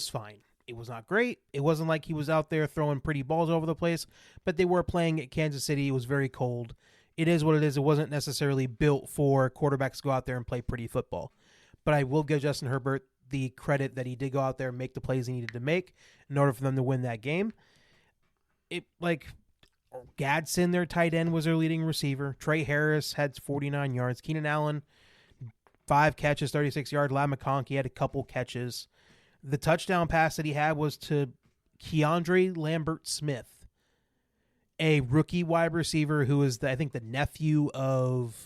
fine. It was not great. It wasn't like he was out there throwing pretty balls over the place, but they were playing at Kansas City. It was very cold. It is what it is. It wasn't necessarily built for quarterbacks to go out there and play pretty football. But I will give Justin Herbert the credit that he did go out there and make the plays he needed to make in order for them to win that game. Gadsden, their tight end, was their leading receiver. Trey Harris had 49 yards. Keenan Allen, 5 catches, 36 yards. Ladd McConkey had a couple catches. The touchdown pass that he had was to Keandre Lambert-Smith, a rookie wide receiver who is, I think, the nephew of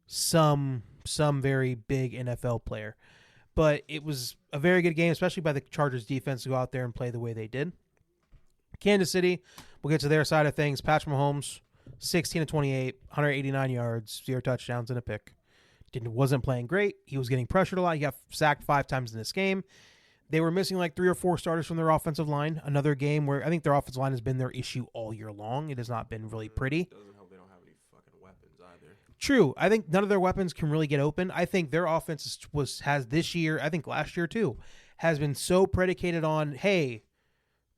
some very big NFL player. But it was a very good game, especially by the Chargers defense to go out there and play the way they did. Kansas City, we'll get to their side of things. Patrick Mahomes, 16 of 28, 189 yards, 0 touchdowns and a pick. Wasn't playing great. He was getting pressured a lot. He got sacked 5 times in this game. They were missing 3 or 4 starters from their offensive line. Another game where I think their offensive line has been their issue all year long. It has not been really pretty. Doesn't help they don't have any fucking weapons either. True. I think none of their weapons can really get open. I think their offense has this year, I think last year too, has been so predicated on, hey,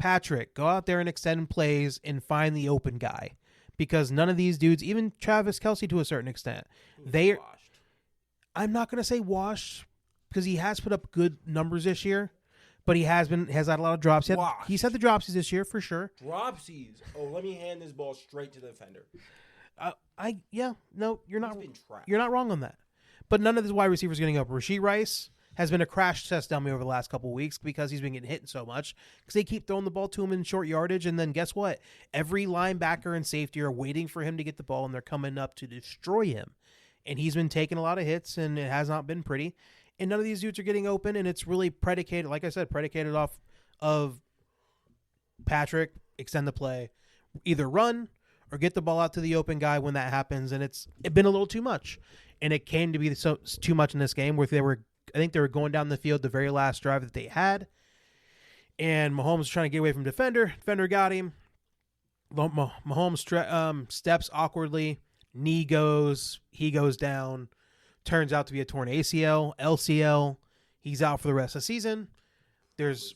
Patrick, go out there and extend plays and find the open guy. Because none of these dudes, even Travis Kelce to a certain extent, I'm not going to say washed because he has put up good numbers this year, but he has had a lot of drops. He's had the dropsies this year for sure. Dropsies. Oh, let me hand this ball straight to the defender. You're not wrong on that. But none of the wide receivers getting up. Rashee Rice has been a crash test dummy over the last couple of weeks because he's been getting hit so much because they keep throwing the ball to him in short yardage. And then guess what? Every linebacker and safety are waiting for him to get the ball, and they're coming up to destroy him. And he's been taking a lot of hits, and it has not been pretty. And none of these dudes are getting open, and it's really predicated, like I said, off of Patrick, extend the play, either run or get the ball out to the open guy when that happens. And it's been a little too much. And it came to be too much in this game where I think they were going down the field the very last drive that they had. And Mahomes was trying to get away from defender. Defender got him. Mahomes steps awkwardly. He goes down. Turns out to be a torn ACL, LCL. He's out for the rest of the season. There's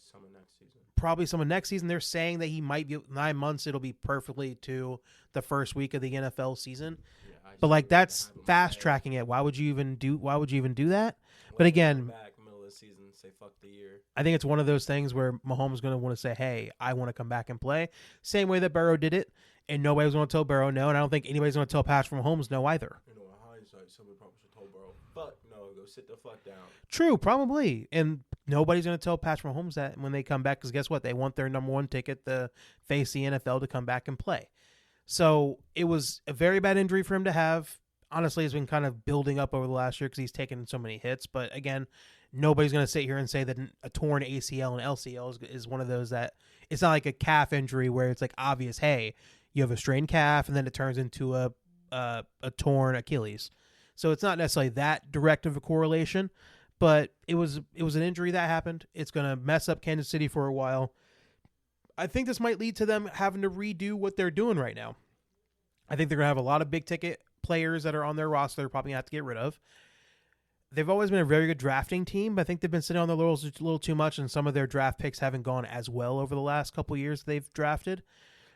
probably someone next season. They're saying that he might be 9 months. It'll be perfectly to the first week of the NFL season. Yeah, but that's fast tracking it. Why would you even do that? But again, back middle of the season, say fuck the year. I think it's one of those things where Mahomes is going to want to say, "Hey, I want to come back and play." Same way that Burrow did it, and nobody was going to tell Burrow no, and I don't think anybody's going to tell Patrick Mahomes no either. In hindsight, somebody probably should have told Burrow, "Fuck no, go sit the fuck down." True, probably, and nobody's going to tell Patrick Mahomes that when they come back, because guess what? They want their number 1 ticket to face the NFL to come back and play. So it was a very bad injury for him to have. Honestly, it's been kind of building up over the last year because he's taken so many hits. But again, nobody's going to sit here and say that a torn ACL and LCL is one of those that it's not like a calf injury where it's like obvious, hey, you have a strained calf and then it turns into a torn Achilles. So it's not necessarily that direct of a correlation, but it was an injury that happened. It's going to mess up Kansas City for a while. I think this might lead to them having to redo what they're doing right now. I think they're going to have a lot of big ticket players that are on their roster they're probably going to have to get rid of. They've always been a very good drafting team, but I think they've been sitting on their laurels a little too much, and some of their draft picks haven't gone as well over the last couple of years they've drafted.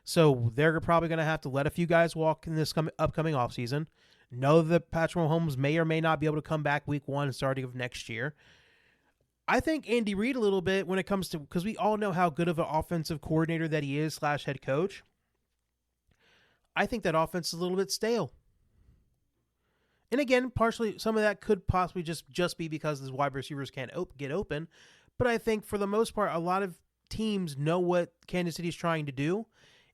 So they're probably going to have to let a few guys walk in this upcoming offseason. Know that Patrick Mahomes may or may not be able to come back week 1 starting of next year. I think Andy Reid a little bit when it comes to, because we all know how good of an offensive coordinator that he is / head coach. I think that offense is a little bit stale. And again, partially some of that could possibly just be because his wide receivers can't get open. But I think for the most part, a lot of teams know what Kansas City is trying to do.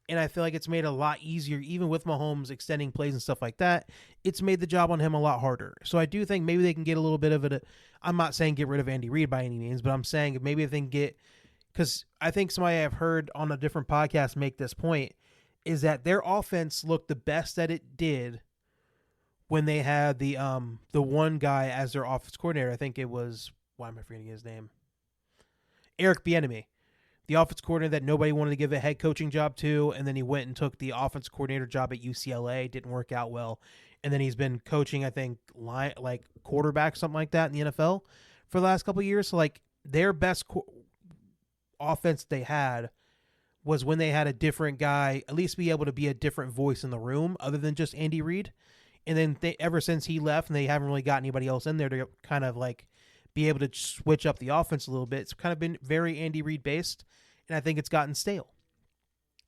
And I feel like it's made it a lot easier, even with Mahomes extending plays and stuff like that. It's made the job on him a lot harder. So I do think maybe they can get a little bit of it. I'm not saying get rid of Andy Reid by any means, but I'm saying maybe if they can get, because I think somebody I've heard on a different podcast make this point, is that their offense looked the best that it did when they had the one guy as their offense coordinator. I think it was, why am I forgetting his name? Eric Bieniemy. The offense coordinator that nobody wanted to give a head coaching job to, and then he went and took the offense coordinator job at UCLA. Didn't work out well. And then he's been coaching, I think, like quarterback, something like that in the NFL for the last couple of years. So, like, their best offense they had was when they had a different guy, at least be able to be a different voice in the room other than just Andy Reid. And then ever since he left and they haven't really got anybody else in there to kind of like be able to switch up the offense a little bit, it's kind of been very Andy Reid based, and I think it's gotten stale.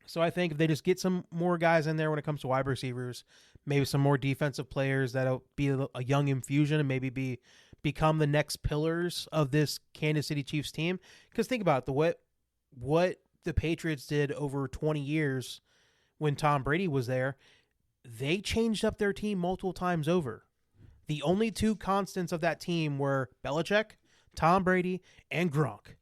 So I think if they just get some more guys in there when it comes to wide receivers, maybe some more defensive players that'll be a young infusion and maybe become the next pillars of this Kansas City Chiefs team. Because think about it, what the Patriots did over 20 years when Tom Brady was there, they changed up their team multiple times over. The only two constants of that team were Belichick, Tom Brady, and Gronk.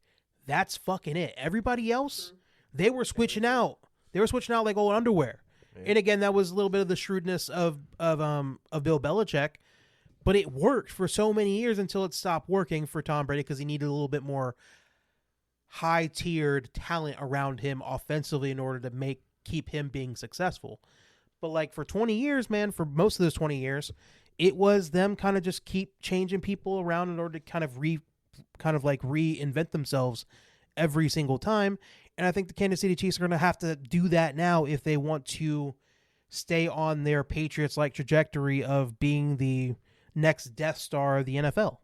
That's fucking it. Everybody else, they were switching out. They were switching out like old underwear. Yeah. And again, that was a little bit of the shrewdness of Bill Belichick, but it worked for so many years until it stopped working for Tom Brady because he needed a little bit more high-tiered talent around him offensively in order to keep him being successful. But like for 20 years, man, for most of those 20 years, it was them kind of just keep changing people around in order to kind of reinvent themselves every single time. And I think the Kansas City Chiefs are going to have to do that now if they want to stay on their Patriots-like trajectory of being the next Death Star of the NFL.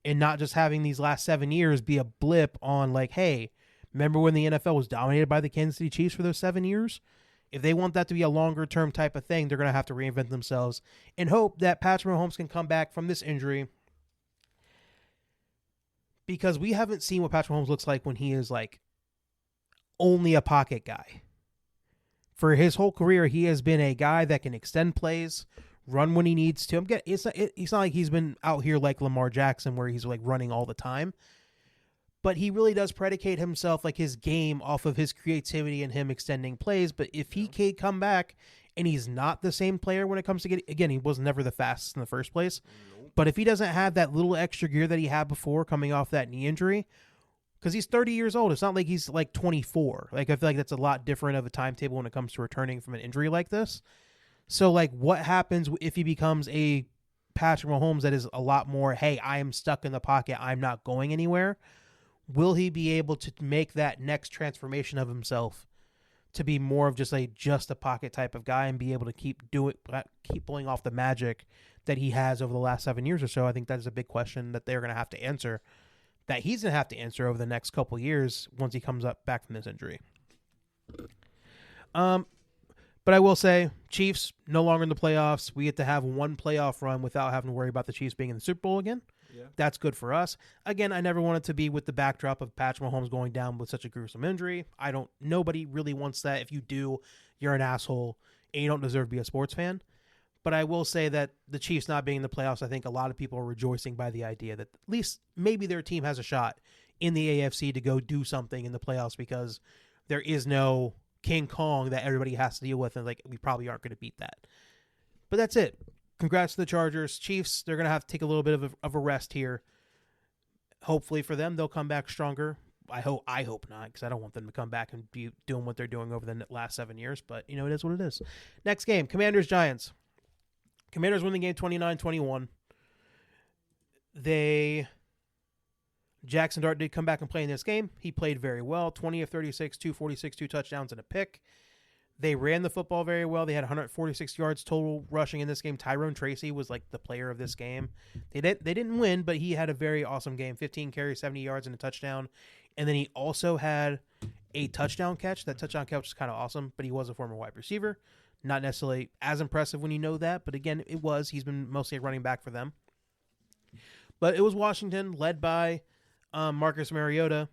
And not just having these last 7 years be a blip on like, hey, remember when the NFL was dominated by the Kansas City Chiefs for those 7 years? If they want that to be a longer-term type of thing, they're going to have to reinvent themselves and hope that Patrick Mahomes can come back from this injury, because we haven't seen what Patrick Mahomes looks like when he is like only a pocket guy. For his whole career, he has been a guy that can extend plays, run when he needs to. It's not like he's been out here like Lamar Jackson where he's like running all the time. But he really does predicate himself, like his game, off of his creativity and him extending plays. But if he can come back and he's not the same player when it comes to again, he was never the fastest in the first place. Nope. But if he doesn't have that little extra gear that he had before coming off that knee injury, because he's 30 years old, it's not like he's like 24. Like I feel like that's a lot different of a timetable when it comes to returning from an injury like this. So like what happens if he becomes a Patrick Mahomes that is a lot more, hey, I am stuck in the pocket, I'm not going anywhere? Will he be able to make that next transformation of himself to be more of just a pocket type of guy and be able to keep pulling off the magic that he has over the last 7 years or so? I think that is a big question that they're going to have to answer, that he's going to have to answer over the next couple years once he comes back from this injury. But But I will say, Chiefs no longer in the playoffs. We get to have one playoff run without having to worry about the Chiefs being in the Super Bowl again. Yeah. That's good for us. Again, I never wanted to be with the backdrop of Patrick Mahomes going down with such a gruesome injury. Nobody really wants that. If you do, you're an asshole and you don't deserve to be a sports fan. But I will say that the Chiefs not being in the playoffs, I think a lot of people are rejoicing by the idea that at least maybe their team has a shot in the AFC to go do something in the playoffs, because there is no King Kong that everybody has to deal with, and like we probably aren't going to beat that. But that's it. Congrats to the Chargers. Chiefs, they're going to have to take a little bit of a rest here. Hopefully for them, they'll come back stronger. I hope not, because I don't want them to come back and be doing what they're doing over the last 7 years. But, it is what it is. Next game, Commanders-Giants. Commanders win the game 29-21. Jackson Dart did come back and play in this game. He played very well. 20 of 36, 246, 2 touchdowns, and a pick. They ran the football very well. They had 146 yards total rushing in this game. Tyrone Tracy was like the player of this game. They didn't win, but he had a very awesome game. 15 carries, 70 yards, and a touchdown. And then he also had a touchdown catch. That touchdown catch was kind of awesome, but he was a former wide receiver. Not necessarily as impressive when you know that, but again, it was. He's been mostly a running back for them. But it was Washington, led by Marcus Mariota,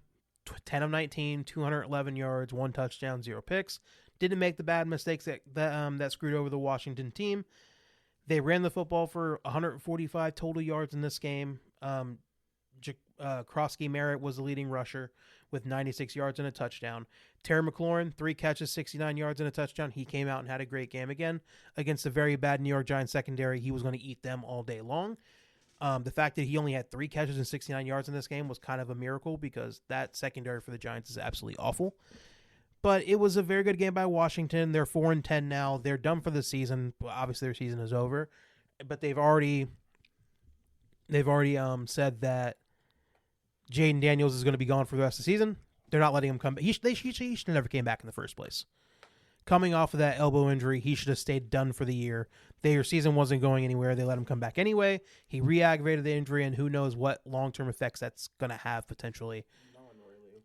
10 of 19, 211 yards, 1 touchdown, 0 picks. Didn't make the bad mistakes that screwed over the Washington team. They ran the football for 145 total yards in this game. Krosky Merritt was the leading rusher with 96 yards and a touchdown. Terry McLaurin, 3 catches, 69 yards and a touchdown. He came out and had a great game again against a very bad New York Giants secondary. He was going to eat them all day long. The fact that he only had 3 catches and 69 yards in this game was kind of a miracle, because that secondary for the Giants is absolutely awful. But it was a very good game by Washington. They're 4-10 now. They're done for the season. Obviously, their season is over. But they've already said that Jaden Daniels is going to be gone for the rest of the season. They're not letting him come back. He should have never came back in the first place. Coming off of that elbow injury, he should have stayed done for the year. Their season wasn't going anywhere. They let him come back anyway. He re-aggravated the injury, and who knows what long-term effects that's going to have potentially.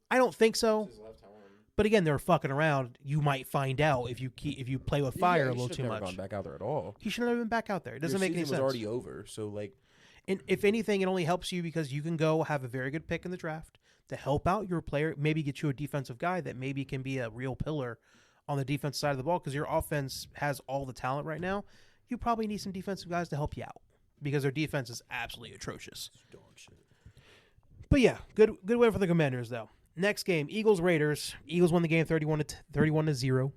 I don't think so. But again, they're fucking around. You might find out if you play with fire a little too much. Gone back out there at all. He should have never been back out there. It doesn't make any sense. Was already over. So like, and if anything, it only helps you because you can go have a very good pick in the draft to help out your player. Maybe get you a defensive guy that maybe can be a real pillar on the defense side of the ball, because your offense has all the talent right now. You probably need some defensive guys to help you out because their defense is absolutely atrocious. Dog shit. But yeah, good win for the Commanders though. Next game, Eagles-Raiders. Eagles won the game 31-0. Wow.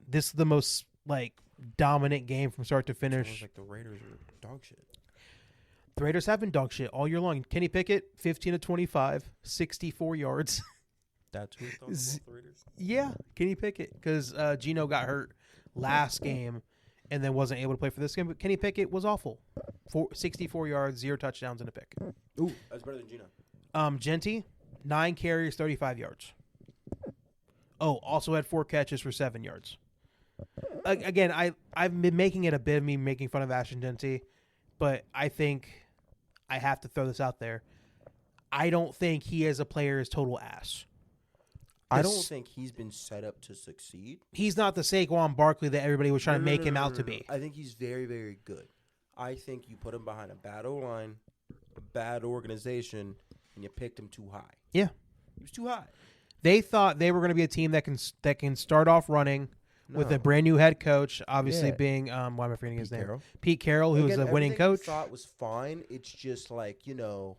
This is the most dominant game from start to finish. Sounds like the Raiders are dog shit. The Raiders have been dog shit all year long. Kenny Pickett, 15 of 25, 64 yards. That's who thought about the Raiders? Yeah, Kenny Pickett, because Geno got hurt last game and then wasn't able to play for this game. But Kenny Pickett was awful. 64 yards, 0 touchdowns, and a pick. Ooh, that's better than Geno. Genty, 9 carries, 35 yards. Oh, also had 4 catches for 7 yards. Again, I've been making it a bit of me making fun of Ashton Genty, but I think I have to throw this out there. I don't think he as a player is total ass. I don't think he's been set up to succeed. He's not the Saquon Barkley that everybody was trying to make him out to be. I think he's very, very good. I think you put him behind a bad O-line, a bad organization, and you picked him too high. Yeah. He was too high. They thought they were going to be a team that can start off running with a brand new head coach, obviously being why am I forgetting his name? Pete Carroll, who was a winning coach. Thought was fine. It's just you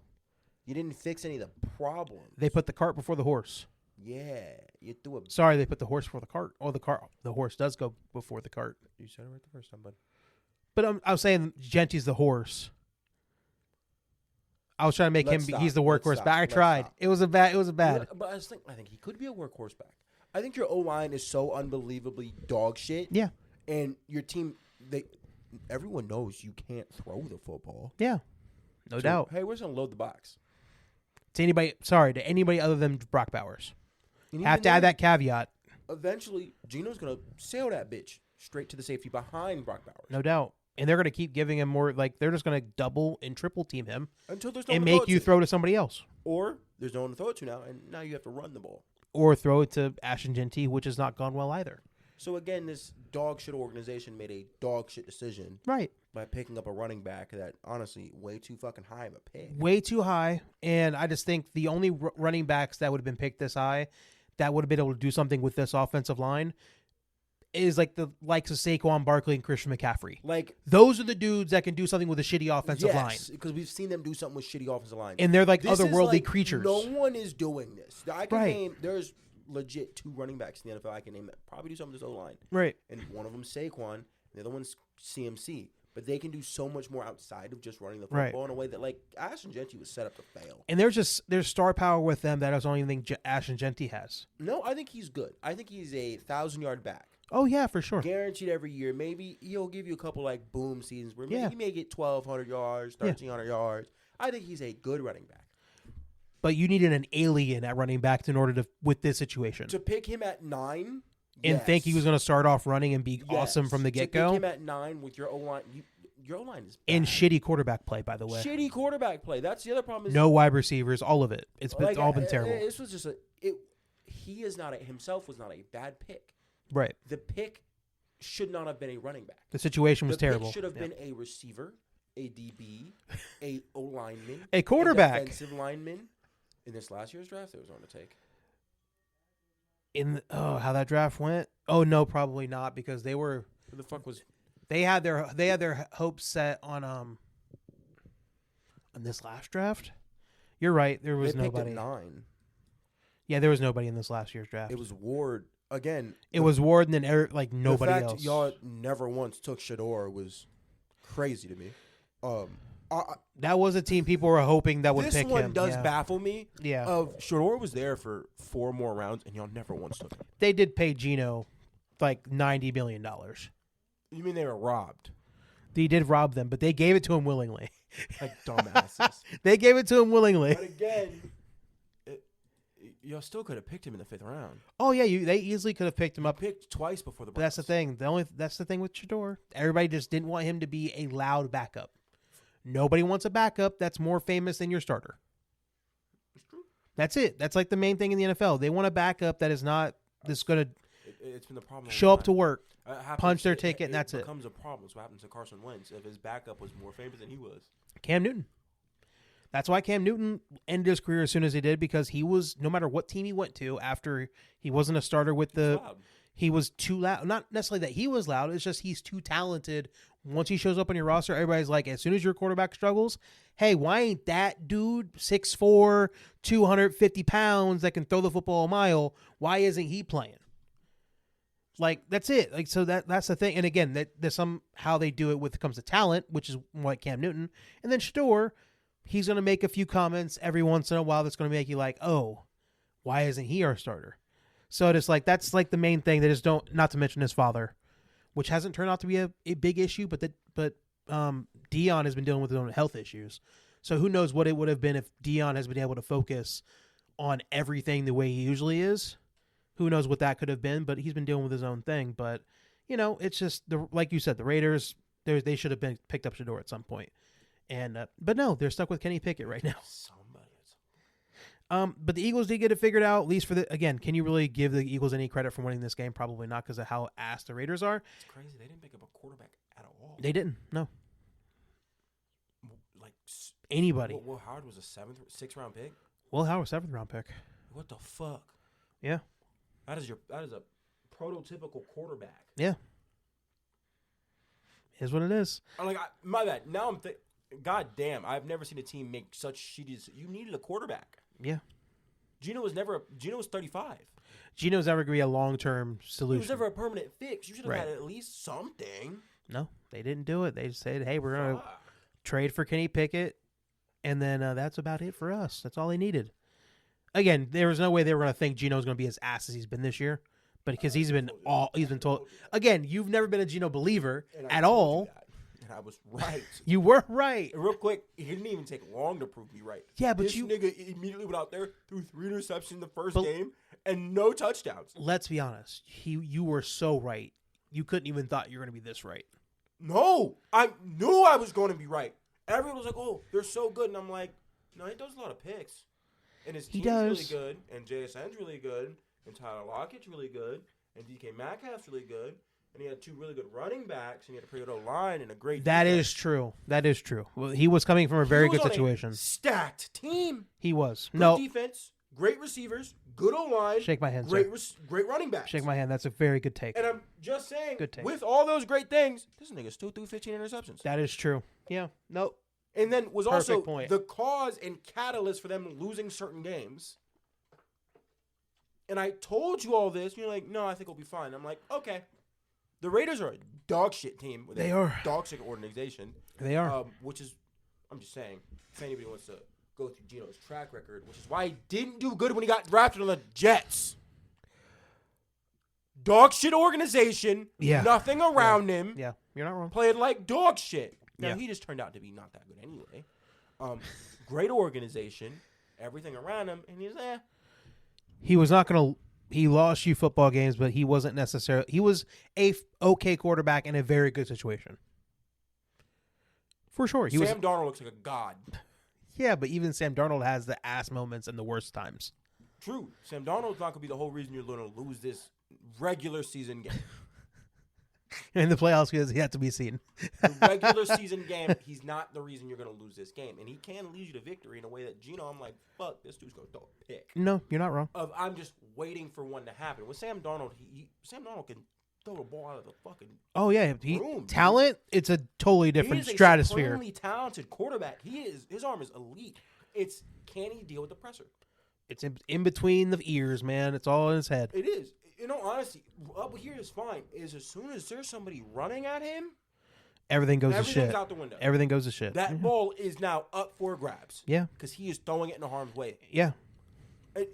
didn't fix any of the problems. They put the cart before the horse. Yeah, you threw a. Sorry, they put the horse before the cart. Oh, the horse does go before the cart. You said it right the first time, bud. But I was saying Genty's the horse. I was trying to make him. He's the workhorse back. I tried. It was a bad. But I think he could be a workhorse back. I think your O line is so unbelievably dog shit. Yeah. And your team, everyone knows you can't throw the football. Yeah. No doubt. Hey, we're just gonna load the box. To anybody other than Brock Bowers. Have to add that caveat. Eventually, Geno's gonna sail that bitch straight to the safety behind Brock Bowers. No doubt. And they're going to keep giving him more, they're just going to double and triple team him until there's no and make you throw to somebody else. Or there's no one to throw it to now, and now you have to run the ball. Or throw it to Ashton Genty, which has not gone well either. So again, this dog shit organization made a dog shit decision Right. by picking up a running back that honestly way too fucking high of a pick. Way too high. And I just think the only running backs that would have been picked this high that would have been able to do something with this offensive line is like the likes of Saquon Barkley and Christian McCaffrey. Like those are the dudes that can do something with a shitty offensive line. because we've seen them do something with shitty offensive lines. And they're like This is otherworldly like, creatures. No one is doing this. I can Right. name there's legit 2 running backs in the NFL I can name that probably do something with this O-line. Right. And one of them's Saquon, and the other one's CMC. But they can do so much more outside of just running the football Right. in a way that, like, Ashton Genty was set up to fail. And there's star power with them that is the only thing Ashton Genty has. No, I think he's good. I think he's a 1,000-yard back. Oh, yeah, for sure. Guaranteed every year. Maybe he'll give you a couple, like, boom seasons where maybe Yeah. he may get 1,200 yards, 1,300 yards. I think he's a good running back. But you needed an alien at running back in order to with this situation. To pick him at 9 And think he was going to start off running and be awesome from the To pick get-go. him at 9 with your O-line. Your O-line is bad. And shitty quarterback play, by the way. Shitty quarterback play. That's the other problem. Is No wide receivers, all of it. It's all been terrible. This was just he is not himself was not a bad pick. Right. The pick should not have been a running back. The situation was The terrible. pick should have been a receiver, a DB, a O-lineman, A quarterback. a defensive lineman. In this last year's draft, there was on to take. How that draft went? Oh no, probably not because they were Who the fuck was? they had their hopes set on this last draft. You're right. There was They picked nobody. at 9. Yeah, there was nobody in this last year's draft. It was Ward again. It was Ward and then like nobody the fact else. Y'all never once took Shador was crazy to me. That was a team people were hoping that would This pick one him. does yeah. baffle me. Yeah. Of Shador was there for 4 more rounds, and y'all never once took him. They did pay Geno like $90 million. You mean they were robbed? They did rob them, but they gave it to him willingly. Like dumbasses. They gave it to him willingly. But again, y'all still could have picked him in the 5th round. Oh yeah, they easily could have picked him up. Picked twice before the. But that's the thing. That's the thing with Shador. Everybody just didn't want him to be a loud backup. Nobody wants a backup that's more famous than your starter. It's true. That's it. That's like the main thing in the NFL. They want a backup that is not just going to It's been the problem. show up to work, Happens- punch their ticket, and that's it. It becomes a problem. That's what happened to Carson Wentz if his backup was more famous than he was. Cam Newton. That's why Cam Newton ended his career as soon as he did, because he was, no matter what team he went to after he wasn't a starter with he was too loud. Not necessarily that he was loud. It's just he's too talented. Once he shows up on your roster, everybody's like, as soon as your quarterback struggles, hey, why ain't that dude 6'4", 250 pounds that can throw the football a mile? Why isn't he playing? Like, that's it. Like, so that's the thing. And again, there's how they do it when it comes to talent, which is like Cam Newton. And then Shador, he's going to make a few comments every once in a while that's going to make you like, oh, why isn't he our starter? So it's like, that's like the main thing. They just don't, not to mention his father, which hasn't turned out to be a big issue, but Dion has been dealing with his own health issues. So who knows what it would have been if Dion has been able to focus on everything the way he usually is. Who knows what that could have been, but he's been dealing with his own thing. But, it's just, like you said, the Raiders, they should have picked up Shador at some point. And but no, they're stuck with Kenny Pickett right now. But the Eagles did get it figured out, at least again, can you really give the Eagles any credit for winning this game? Probably not, because of how ass the Raiders are. It's crazy. They didn't pick up a quarterback at all. They didn't, no. Like Anybody. Will Howard was a 6th round pick? Will Howard, 7th round pick. What the fuck? Yeah. That is a prototypical quarterback. Yeah. Is what it is. I'm like, my bad. Now I'm God damn, I've never seen a team make such shitty. You needed a quarterback. Yeah. Geno was 35. Geno's never going to be a long-term solution. He was never a permanent fix. You should have Right. had at least something. No, they didn't do it. They just said, hey, we're going to trade for Kenny Pickett, and then that's about it for us. That's all they needed. Again, there was no way they were going to think Geno's going to be as ass as he's been this year, but because he's been told. Again, you've never been a Geno believer at all. And I was right. You were right. And real quick, it didn't even take long to prove me right. Yeah, but this nigga immediately went out there, threw 3 interceptions in the first game and no touchdowns. Let's be honest. You were so right. You couldn't even thought you were going to be this right. No, I knew I was going to be right. Everyone was like, "Oh, they're so good," and I'm like, "No, he does a lot of picks, and his team's really good, and JSN's really good, and Tyler Lockett's really good, and DK Metcalf's really good, and he had 2 really good running backs, and he had a pretty good O-line and a great That defense. is true. That is true. Well, he was coming from a very good situation. Stacked team. He was. Good defense, great receivers, good O-line. Shake my hand, great running backs. Shake my hand. That's a very good take. And I'm just saying, Good take. with all those great things, this nigga still threw 15 interceptions. That is true. Yeah. Nope. And then was Perfect also point. the cause and catalyst for them losing certain games. And I told you all this, and you're like, no, I think we'll be fine. I'm like, okay. The Raiders are a dog shit team. With They a are. dog shit organization. They are. Which is, I'm just saying, if anybody wants to go through Geno's track record, which is why he didn't do good when he got drafted on the Jets. Dog shit organization. Yeah. Nothing around him. Yeah. You're not wrong. Played like dog shit. Now, Yeah. he just turned out to be not that good anyway. Great organization. Everything around him. And he's, He was not going to. He lost you football games, but he wasn't necessarily. He was a okay quarterback in a very good situation. For sure. Sam Darnold looks like a god. Yeah, but even Sam Darnold has the ass moments and the worst times. True. Sam Darnold's not going to be the whole reason you're going to lose this regular season game. In the playoffs, he had to be seen. The regular season game, he's not the reason you're going to lose this game. And he can lead you to victory in a way that Geno, I'm like, fuck, this dude's going to throw a pick. No, you're not wrong. I'm just waiting for one to happen. With Sam Darnold, Sam Darnold can throw the ball out of the fucking Oh, yeah. room. Talent, it's a totally different he is stratosphere. a supremely talented quarterback. His arm is elite. It's can he deal with the pressure? It's in between the ears, man. It's all in his head. It is. You know, honestly, up here is fine. As soon as there's somebody running at him, Everything goes to shit. everything's out the window. Everything goes to shit. That ball is now up for grabs. Yeah. Because he is throwing it in harm's way. Yeah. I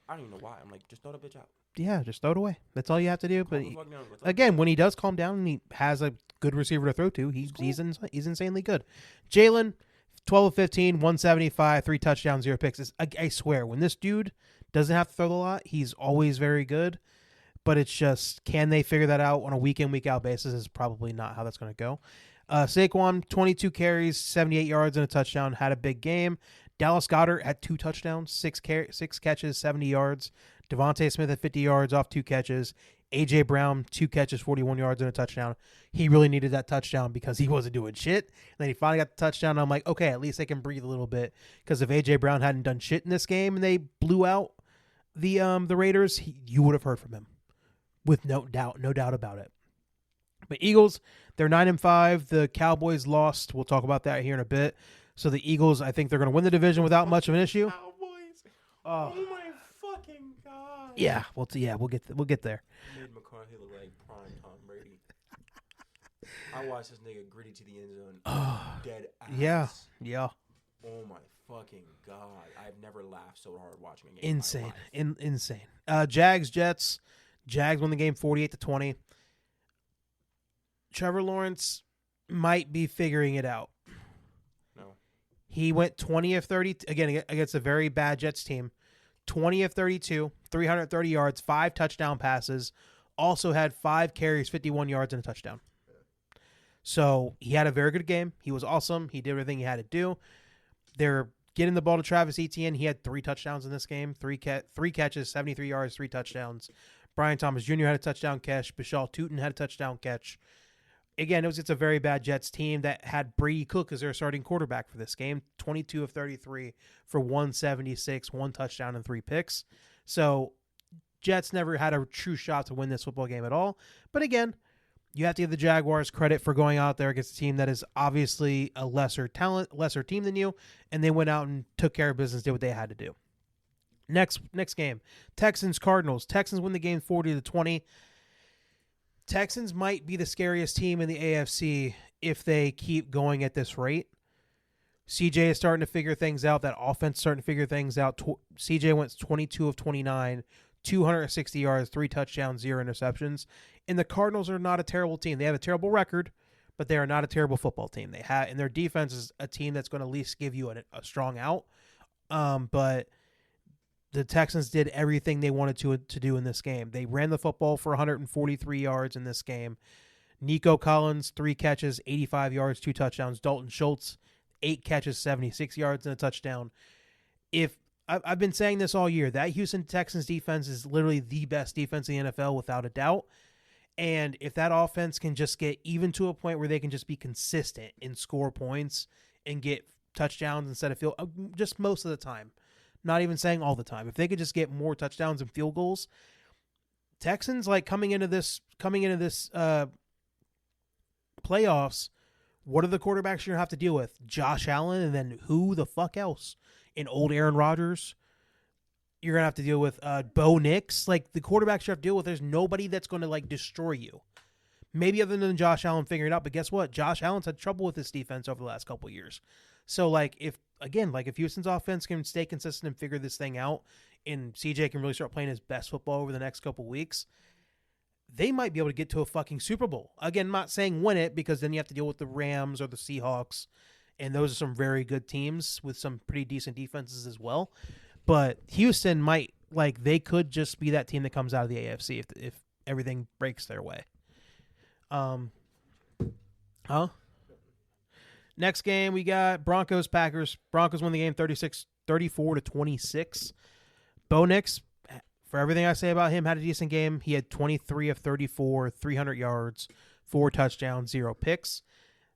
don't even know why. I'm like, just throw the bitch out. Yeah, just throw it away. That's all you have to do. But Calm the fuck down. again, when he does calm down and he has a good receiver to throw to, he's insanely good. Jalen, 12 of 15, 175, 3 touchdowns, 0 picks. I swear, when this dude doesn't have to throw a lot, he's always very good. But it's just, can they figure that out on a week in, week out basis is probably not how that's going to go. Saquon, 22 carries, 78 yards and a touchdown, had a big game. Dallas Goedert had 2 touchdowns, 6 catches, 70 yards. Devontae Smith had 50 yards off 2 catches. A.J. Brown, 2 catches, 41 yards and a touchdown. He really needed that touchdown because he wasn't doing shit. And then he finally got the touchdown. And I'm like, okay, at least they can breathe a little bit. Because if A.J. Brown hadn't done shit in this game and they blew out the Raiders, you would have heard from him. With no doubt about it. But Eagles, they're 9-5. The Cowboys lost. We'll talk about that here in a bit. So the Eagles, I think they're going to win the division without much of an issue. Cowboys. Oh my fucking god. Yeah, we'll get there. Made McCarthy look like prime Tom Brady. I watched this nigga gritty to the end zone. Dead ass. Yeah. Oh my fucking god. I've never laughed so hard watching a game. Insane. Insane. Jags, Jets. Jags won the game 48-20. Trevor Lawrence might be figuring it out. No. He went 20 of 30 again against a very bad Jets team. 20 of 32, 330 yards, 5 touchdown passes. Also had 5 carries, 51 yards and a touchdown. So he had a very good game. He was awesome. He did everything he had to do. They're getting the ball to Travis Etienne. He had 3 touchdowns in this game. 3 catches, 73 yards, 3 touchdowns. Brian Thomas Jr. had a touchdown catch. Bashal Tutin had a touchdown catch. Again, it's a very bad Jets team that had Brady Cook as their starting quarterback for this game. 22 of 33 for 176, 1 touchdown and 3 picks. So Jets never had a true shot to win this football game at all. But again, you have to give the Jaguars credit for going out there against a team that is obviously a lesser team than you, and they went out and took care of business, did what they had to do. Next game, Texans-Cardinals. Texans win the game 40-20. Texans might be the scariest team in the AFC if they keep going at this rate. CJ is starting to figure things out. That offense is starting to figure things out. CJ went 22 of 29, 260 yards, 3 touchdowns, 0 interceptions. And the Cardinals are not a terrible team. They have a terrible record, but they are not a terrible football team. And their defense is a team that's going to at least give you a strong out. But the Texans did everything they wanted to do in this game. They ran the football for 143 yards in this game. Nico Collins, 3 catches, 85 yards, 2 touchdowns. Dalton Schultz, 8 catches, 76 yards, and a touchdown. I've been saying this all year, that Houston Texans defense is literally the best defense in the NFL without a doubt. And if that offense can just get even to a point where they can just be consistent and score points and get touchdowns instead of just most of the time, not even saying all the time. If they could just get more touchdowns and field goals, Texans like coming into this playoffs, what are the quarterbacks you're going to have to deal with? Josh Allen, and then who the fuck else? An old Aaron Rodgers. You're going to have to deal with Bo Nix. Like, the quarterbacks you have to deal with, there's nobody that's going to, like, destroy you. Maybe other than Josh Allen figuring it out, but guess what? Josh Allen's had trouble with his defense over the last couple of years. So, like, if Houston's offense can stay consistent and figure this thing out, and CJ can really start playing his best football over the next couple of weeks, they might be able to get to a fucking Super Bowl. Again, I'm not saying win it, because then you have to deal with the Rams or the Seahawks, and those are some very good teams with some pretty decent defenses as well. But Houston might, like, they could just be that team that comes out of the AFC if everything breaks their way. Next game, we got Broncos-Packers. Broncos won the game 34-26. Bo Nix, for everything I say about him, had a decent game. He had 23 of 34, 300 yards, 4 touchdowns, 0 picks.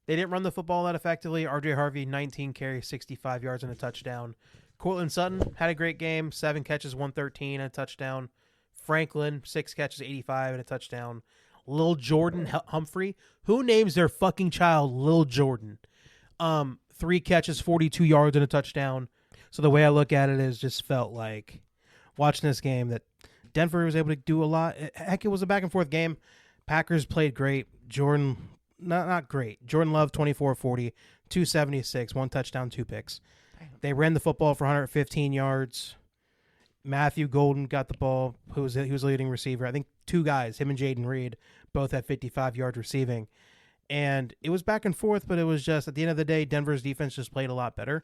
They didn't run the football that effectively. RJ Harvey, 19 carries, 65 yards, and a touchdown. Cortland Sutton had a great game, 7 catches, 113, and a touchdown. Franklin, 6 catches, 85, and a touchdown. Lil Jordan Humphrey. Who names their fucking child Lil Jordan? 3 catches, 42 yards, and a touchdown. So the way I look at it is just felt like watching this game that Denver was able to do a lot. Heck, it was a back-and-forth game. Packers played great. Jordan, not great. Jordan Love, 24-40, 276, 1 touchdown, 2 picks. They ran the football for 115 yards. Matthew Golden got the ball. He was the leading receiver. I think 2 guys, him and Jaden Reed, both had 55 yards receiving. And it was back and forth, but it was just, at the end of the day, Denver's defense just played a lot better.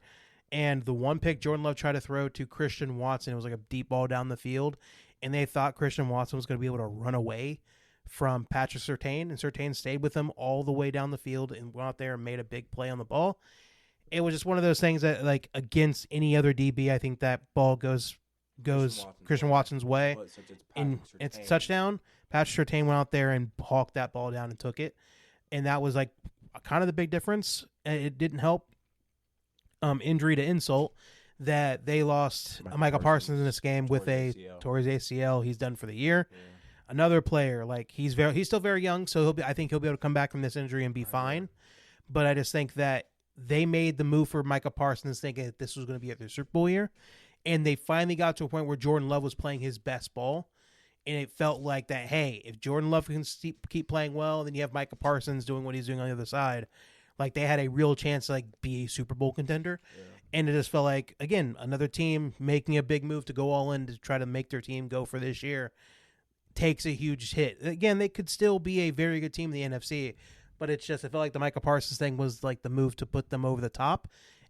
And the one pick Jordan Love tried to throw to Christian Watson, it was like a deep ball down the field, and they thought Christian Watson was going to be able to run away from Patrick Surtain, and Surtain stayed with him all the way down the field and went out there and made a big play on the ball. It was just one of those things that, like, against any other DB, I think that ball goes Christian Watson's way, and it's a touchdown. Patrick Surtain went out there and hawked that ball down and took it, and that was like kind of the big difference. It didn't help. Injury to insult that they lost Michael Parsons in this game with a tore his ACL. He's done for the year. Yeah. Another player, like, he's still very young, so I think he'll be able to come back from this injury and be fine. But I just think that they made the move for Michael Parsons thinking that this was going to be their Super Bowl year, and they finally got to a point where Jordan Love was playing his best ball, and it felt like that, hey, if Jordan Love can keep playing well, then you have Michael Parsons doing what he's doing on the other side. Like, they had a real chance to, like, be a Super Bowl contender. Yeah. And it just felt like, again, another team making a big move to go all in to try to make their team go for this year takes a huge hit. Again, they could still be a very good team in the NFC, but it's just, I felt like the Michael Parsons thing was like the move to put them over the top.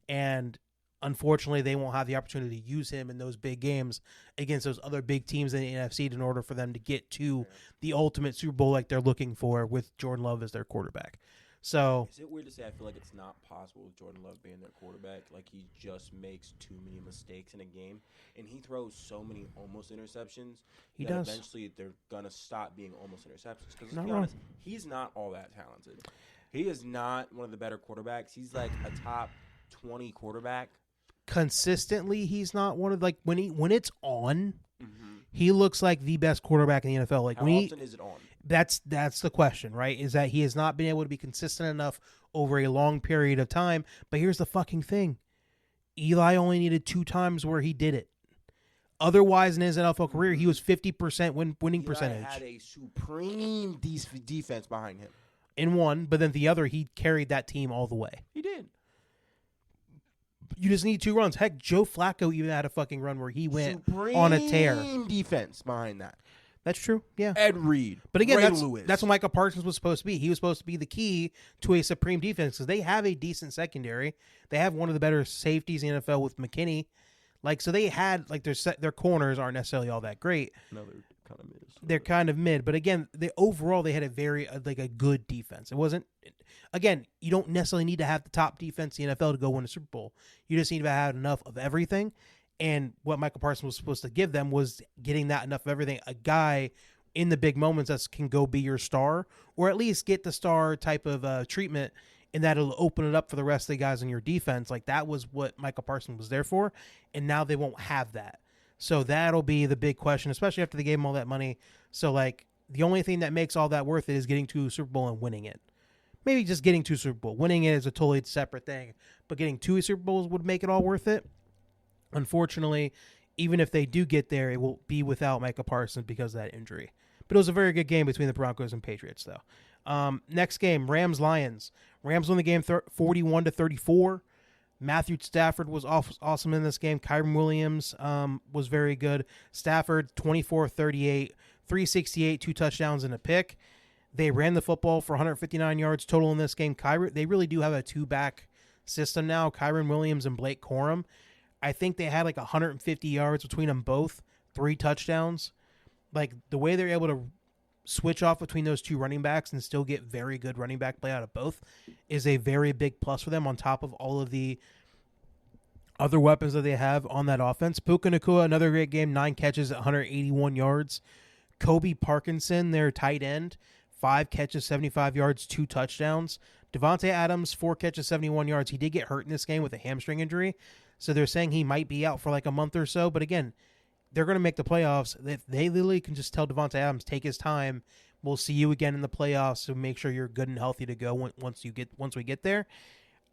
And unfortunately, they won't have the opportunity to use him in those big games against those other big teams in the NFC in order for them to get to the ultimate Super Bowl like they're looking for with Jordan Love as their quarterback. So, is it weird to say I feel like it's not possible with Jordan Love being their quarterback? Like, he just makes too many mistakes in a game, and he throws so many almost interceptions. He does. Eventually, they're gonna stop being almost interceptions. Because let's be honest, he's not all that talented. He is not one of the better quarterbacks. He's like a top 20 quarterback. Consistently, he's not one of, like, when it's on, he looks like the best quarterback in the NFL. Like, how often is it on? That's the question, right? Is that he has not been able to be consistent enough over a long period of time. But here's the fucking thing. Eli only needed 2 times where he did it. Otherwise, in his NFL career, he was 50% winning percentage. Eli had a supreme defense behind him. In one, but then the other, he carried that team all the way. He did. You just need 2 runs. Heck, Joe Flacco even had a fucking run where he went on a tear. Supreme defense behind that. That's true, yeah. Ed Reed. But again, that's what Michael Parsons was supposed to be. He was supposed to be the key to a supreme defense because they have a decent secondary. They have one of the better safeties in the NFL with McKinney. Like, so they had, like, their corners aren't necessarily all that great. No, they're kind of mid. They're kind of mid. But again, overall, they had a very, like, a good defense. It wasn't, again, you don't necessarily need to have the top defense in the NFL to go win a Super Bowl. You just need to have enough of everything. And what Michael Parsons was supposed to give them was getting that enough of everything. A guy in the big moments that can go be your star, or at least get the star type of treatment, and that'll open it up for the rest of the guys on your defense. Like, that was what Michael Parsons was there for, and now they won't have that. So that'll be the big question, especially after they gave him all that money. So, like, the only thing that makes all that worth it is getting to a Super Bowl and winning it. Maybe just getting to a Super Bowl. Winning it is a totally separate thing, but getting to a Super Bowl would make it all worth it. Unfortunately, even if they do get there, it will be without Micah Parsons because of that injury. But it was a very good game between the Broncos and Patriots, though. Next game, Rams-Lions. Rams won the game 41-34. Matthew Stafford was awesome in this game. Kyren Williams was very good. Stafford, 24-38, 368, 2 touchdowns and a pick. They ran the football for 159 yards total in this game. They really do have a two-back system now, Kyren Williams and Blake Corum. I think they had like 150 yards between them both, 3 touchdowns. Like, the way they're able to switch off between those two running backs and still get very good running back play out of both is a very big plus for them on top of all of the other weapons that they have on that offense. Puka Nacua, another great game, 9 catches, 181 yards. Kobe Parkinson, their tight end, 5 catches, 75 yards, 2 touchdowns. Devontae Adams, 4 catches, 71 yards. He did get hurt in this game with a hamstring injury, so they're saying he might be out for like a month or so. But again, they're going to make the playoffs. They literally can just tell Devontae Adams, take his time. We'll see you again in the playoffs, so make sure you're good and healthy to go once we get there.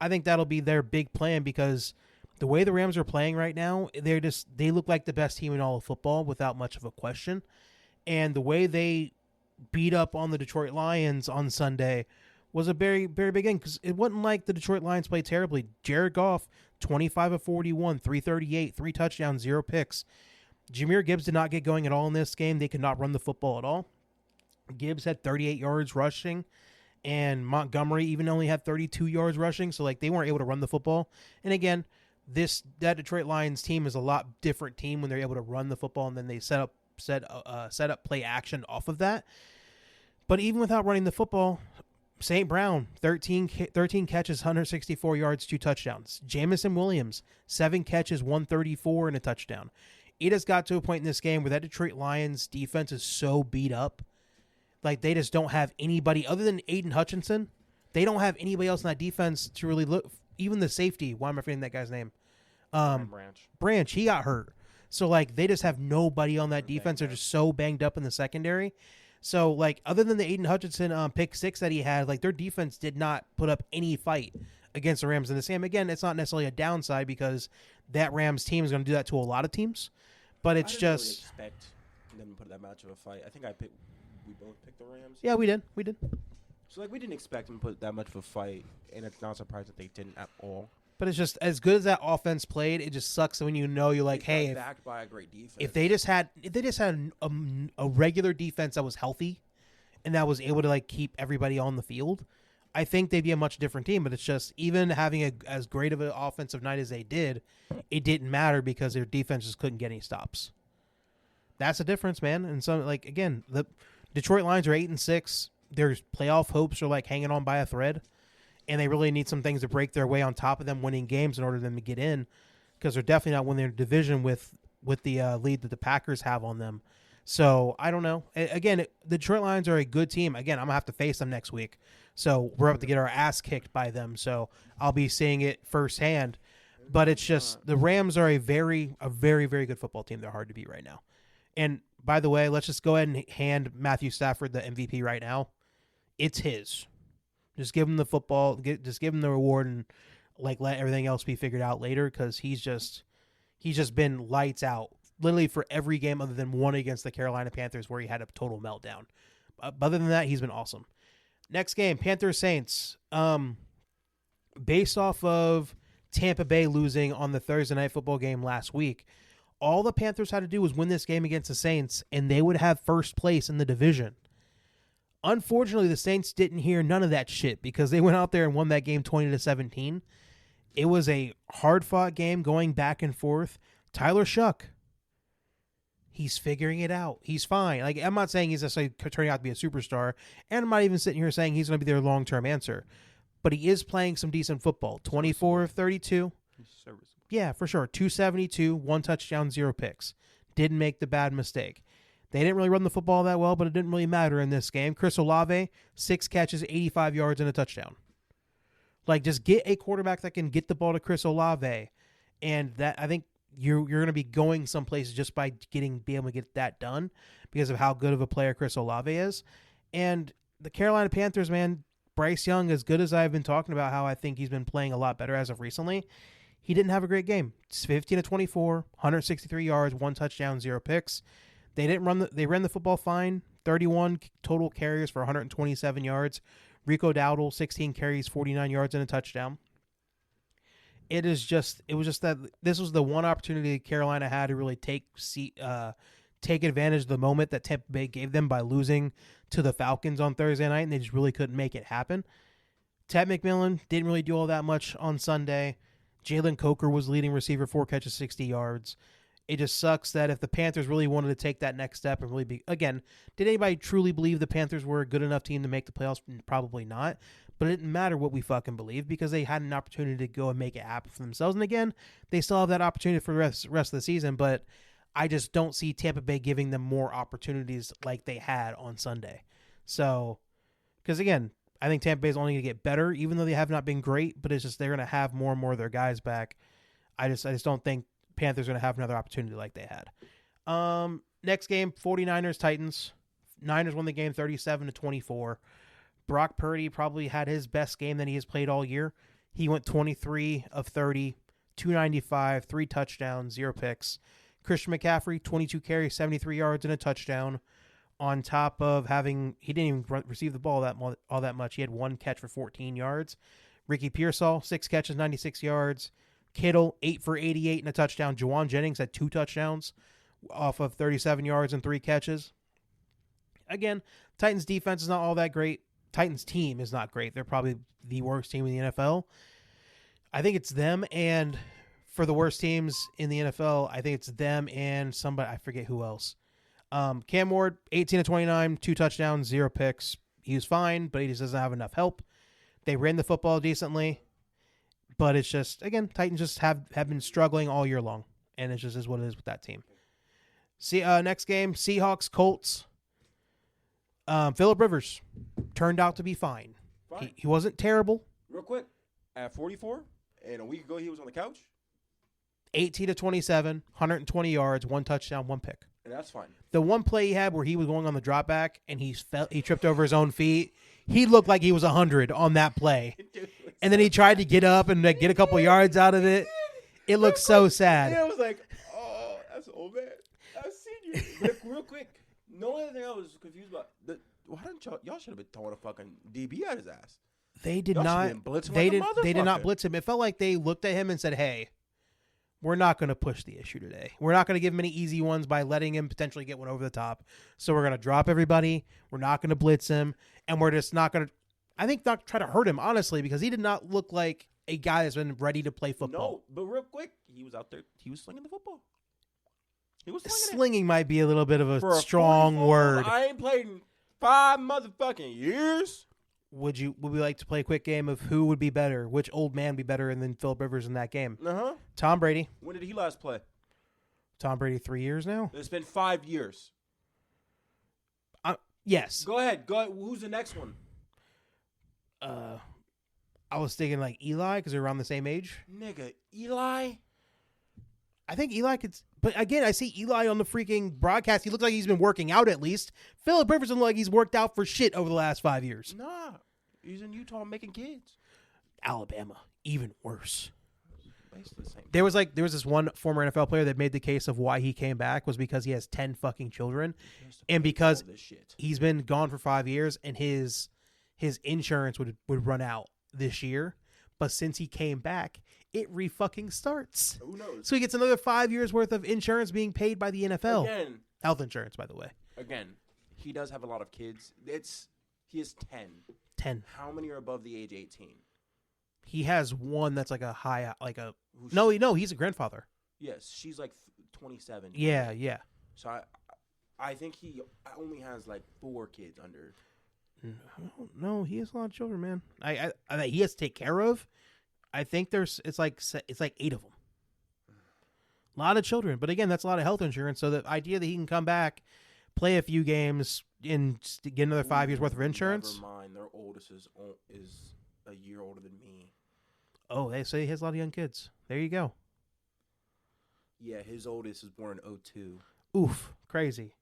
I think that'll be their big plan, because the way the Rams are playing right now, they look like the best team in all of football without much of a question. And the way they beat up on the Detroit Lions on Sunday was a very, very big game, because it wasn't like the Detroit Lions played terribly. Jared Goff, 25 of 41, 338, 3 touchdowns, 0 picks. Jahmyr Gibbs did not get going at all in this game. They could not run the football at all. Gibbs had 38 yards rushing, and Montgomery even only had 32 yards rushing, so like they weren't able to run the football. And again, that Detroit Lions team is a lot different team when they're able to run the football, and then they set up play action off of that. But even without running the football, St. Brown, 13 catches, 164 yards, 2 touchdowns. Jamison Williams, 7 catches, 134 and a touchdown. It has got to a point in this game where that Detroit Lions defense is so beat up. Like, they just don't have anybody other than Aiden Hutchinson. They don't have anybody else in that defense to really look. Even the safety, why am I forgetting that guy's name? Branch, he got hurt. So, like, they just have nobody on that defense. They're just so banged up in the secondary. So, like, other than the Aiden Hutchinson pick 6 that he had, like, their defense did not put up any fight against the Rams in this game. Again, it's not necessarily a downside, because that Rams team is going to do that to a lot of teams. But it's just really expect them to put that much of a fight. I think we both picked the Rams. Yeah, we did. So, like, we didn't expect them to put that much of a fight, and it's not surprised that they didn't at all. But it's just, as good as that offense played, it just sucks when you're like, hey, backed by a great defense. If they just had a regular defense that was healthy and that was able to like keep everybody on the field, I think they'd be a much different team. But it's just, even having as great of an offensive night as they did, it didn't matter because their defense just couldn't get any stops. That's the difference, man. And so, like, again, the Detroit Lions are 8-6. Their playoff hopes are like hanging on by a thread, and they really need some things to break their way on top of them winning games in order for them to get in, because they're definitely not winning their division with the lead that the Packers have on them. So I don't know. Again, the Detroit Lions are a good team. Again, I'm gonna have to face them next week, so we're about to get our ass kicked by them. So I'll be seeing it firsthand. But it's just, the Rams are a very, very good football team. They're hard to beat right now. And by the way, let's just go ahead and hand Matthew Stafford the MVP right now. It's his. Just give him the football. Just give him the reward, and like let everything else be figured out later, because he's just been lights out literally for every game other than one against the Carolina Panthers where he had a total meltdown. But other than that, he's been awesome. Next game, Panthers Saints. Based off of Tampa Bay losing on the Thursday night football game last week, all the Panthers had to do was win this game against the Saints, and they would have first place in the division. Unfortunately, the Saints didn't hear none of that shit, because they went out there and won that game 20-17. It was a hard-fought game going back and forth. Tyler Shuck, he's figuring it out. He's fine. Like, I'm not saying he's necessarily turning out to be a superstar, and I'm not even sitting here saying he's going to be their long-term answer. But he is playing some decent football. 24 of 32. He's serviceable. Yeah, for sure. 272, 1 touchdown, 0 picks. Didn't make the bad mistake. They didn't really run the football that well, but it didn't really matter in this game. Chris Olave, 6 catches, 85 yards, and a touchdown. Like, just get a quarterback that can get the ball to Chris Olave, and that I think you're going to be going someplace just by being able to get that done because of how good of a player Chris Olave is. And the Carolina Panthers, man, Bryce Young, as good as I've been talking about how I think he's been playing a lot better as of recently, he didn't have a great game. It's 15-24, 163 yards, 1 touchdown, 0 picks. They ran the football fine. 31 total carries for 127 yards. Rico Dowdle, 16 carries, 49 yards, and a touchdown. It was just that this was the one opportunity Carolina had to really take advantage of the moment that Tampa Bay gave them by losing to the Falcons on Thursday night, and they just really couldn't make it happen. Ted McMillan didn't really do all that much on Sunday. Jalen Coker was leading receiver, 4 catches, 60 yards. It just sucks that if the Panthers really wanted to take that next step and really be, again, did anybody truly believe the Panthers were a good enough team to make the playoffs? Probably not. But it didn't matter what we fucking believed because they had an opportunity to go and make it happen for themselves. And again, they still have that opportunity for the rest of the season, but I just don't see Tampa Bay giving them more opportunities like they had on Sunday. So, because again, I think Tampa Bay is only going to get better, even though they have not been great, but it's just they're going to have more and more of their guys back. I just don't think Panthers are going to have another opportunity like they had. Next game, 49ers, Titans. Niners won the game 37-24. Brock Purdy probably had his best game that he has played all year. He went 23 of 30, 295, 3 touchdowns, 0 picks. Christian McCaffrey, 22 carries, 73 yards, and a touchdown. On top of he didn't even receive the ball all that much. He had 1 catch for 14 yards. Ricky Pearsall, 6 catches, 96 yards. Kittle, 8 for 88 and a touchdown. Juwan Jennings had 2 touchdowns off of 37 yards and 3 catches. Again, Titans defense is not all that great. Titans team is not great. They're probably the worst team in the NFL. I think it's them, and for the worst teams in the NFL, I think it's them and somebody, I forget who else. Cam Ward, 18-29, 2 touchdowns, 0 picks. He was fine, but he just doesn't have enough help. They ran the football decently, but it's just, again, Titans just have been struggling all year long, and it just is what it is with that team. Next game, Seahawks, Colts. Phillip Rivers turned out to be fine. He wasn't terrible. Real quick, at 44, and a week ago he was on the couch. 18-27, 120 yards, 1 touchdown, 1 pick. And that's fine. The one play he had where he was going on the drop back and he tripped over his own feet. He looked like he was 100 on that play. And then he tried to get up and get a couple yards out of it. It looked so sad. Yeah, I was like, oh, that's old man. That's senior. But real quick, the only thing I was confused about, why didn't y'all should have been throwing a fucking DB at his ass. They did not. They did not blitz him. It felt like they looked at him and said, "Hey, we're not going to push the issue today. We're not going to give him any easy ones by letting him potentially get one over the top. So we're going to drop everybody. We're not going to blitz him, and we're just not going to, I think, not try to hurt him, honestly, because he did not look like a guy that's been ready to play football. No, but real quick, he was out there. He was slinging the football. He was slinging might be a little bit of a strong word. I ain't played in 5 motherfucking years. Would we like to play a quick game of who would be better? Which old man would be better than Phillip Rivers in that game? Uh-huh. Tom Brady. When did he last play? Tom Brady, 3 years now? It's been 5 years. Yes. Go ahead. Who's the next one? I was thinking like Eli because they're around the same age. Nigga, Eli? I think Eli could... But again, I see Eli on the freaking broadcast. He looks like he's been working out at least. Phillip Rivers doesn't look like he's worked out for shit over the last 5 years. Nah. He's in Utah making kids. Alabama, even worse. Basically the same. There was this one former NFL player that made the case of why he came back was because he has 10 fucking children. And because he's been gone for 5 years and his insurance would run out this year. But since he came back, it re-fucking starts. Who knows? So he gets another 5 years worth of insurance being paid by the NFL. Again. Health insurance, by the way. Again, he does have a lot of kids. He is 10. 10. How many are above the age 18? He has one that's like a high, like a... No, he's a grandfather. Yes, she's like 27. Yeah. So I think he only has like 4 kids under... No, he has a lot of children, man. I he has to take care of. I think it's like 8 of them. A lot of children, but again, that's a lot of health insurance. So the idea that he can come back, play a few games, and get another 5 years worth of insurance. Never mind. Their oldest is a year older than me. Oh, they say he has a lot of young kids. There you go. Yeah, his oldest was born in 2002. Oof, crazy.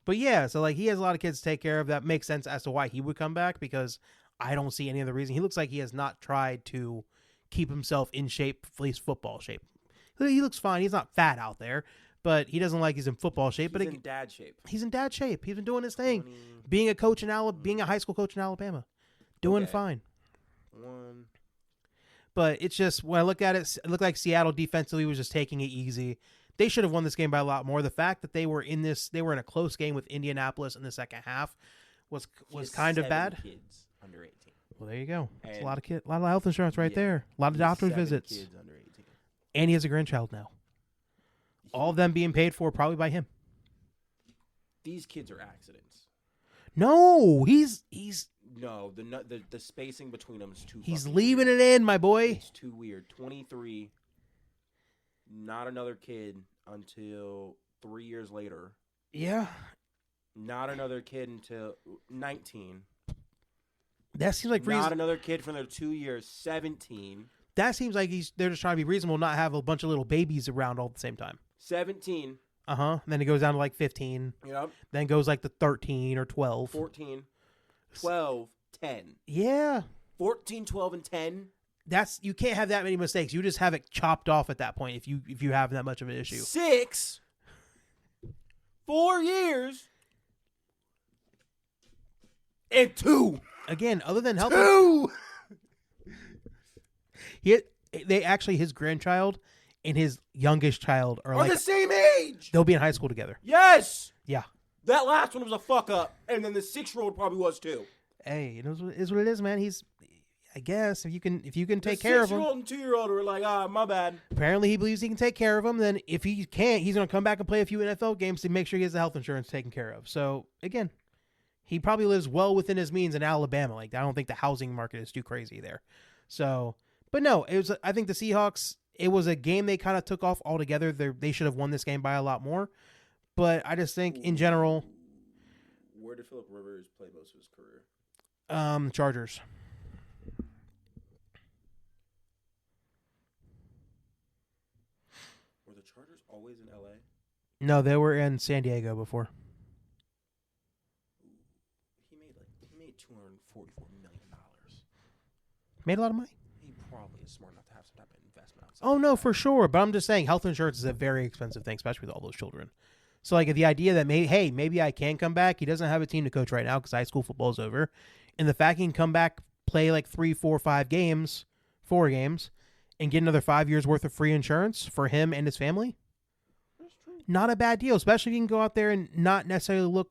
But yeah, so like he has a lot of kids to take care of. That makes sense as to why he would come back, because I don't see any other reason. He looks like he has not tried to keep himself in shape, at least football shape. He looks fine. He's not fat out there, but he doesn't like he's in football shape. He's in dad shape. He's in dad shape. He's been doing his thing. Being a coach in being a high school coach in Alabama. Doing fine. But it's just, when I look at it, it looked like Seattle defensively was just taking it easy. They should have won this game by a lot more. The fact that they were in a close game with Indianapolis in the second half was kind of bad. Kids under 18. Well, there you go. It's a lot of health insurance right there. A lot of doctor's visits. Kids under 18. And he has a grandchild now. All of them being paid for probably by him. These kids are accidents. No, he's no, the spacing between them is too. He's leaving it in, my boy. It's too weird. 23. Not another kid until 3 years later. Yeah. Not another kid until 19. That seems like not another kid for another 2 years. 17. That seems like they're just trying to be reasonable, not have a bunch of little babies around all at the same time. 17. Then it goes down to like 15. Yep. Then goes like to 13 or 12. 14. 12. 10. Yeah. 14, 12, and 10. You can't have that many mistakes. You just have it chopped off at that point if you have that much of an issue. 6. 4 years. And 2. Again, other than health. 2. His grandchild and his youngest child are like the same age. They'll be in high school together. Yes. Yeah. That last one was a fuck up, and then the 6-year-old probably was too. Hey, it is what it is, man. I guess if you can take care of him. 6-year-old and 2-year-old are like, my bad. Apparently, he believes he can take care of him. Then, if he can't, he's going to come back and play a few NFL games to make sure he has the health insurance taken care of. So again, he probably lives well within his means in Alabama. Like, I don't think the housing market is too crazy there. So, but no, I think the Seahawks. It was a game they kind of took off altogether. They should have won this game by a lot more. But I just think in general. Where did Phillip Rivers play most of his career? Chargers. Were the Chargers always in LA? No, they were in San Diego before. He made $244 million. Made a lot of money. He probably is smart enough to have some type of investment outside. Oh no, for sure. But I'm just saying, health insurance is a very expensive thing, especially with all those children. So like the idea that maybe I can come back. He doesn't have a team to coach right now because high school football is over, and the fact he can come back, play like 3, 4, 5 games, 4 games, and get another 5 years worth of free insurance for him and his family. That's true. Not a bad deal, especially if you can go out there and not necessarily look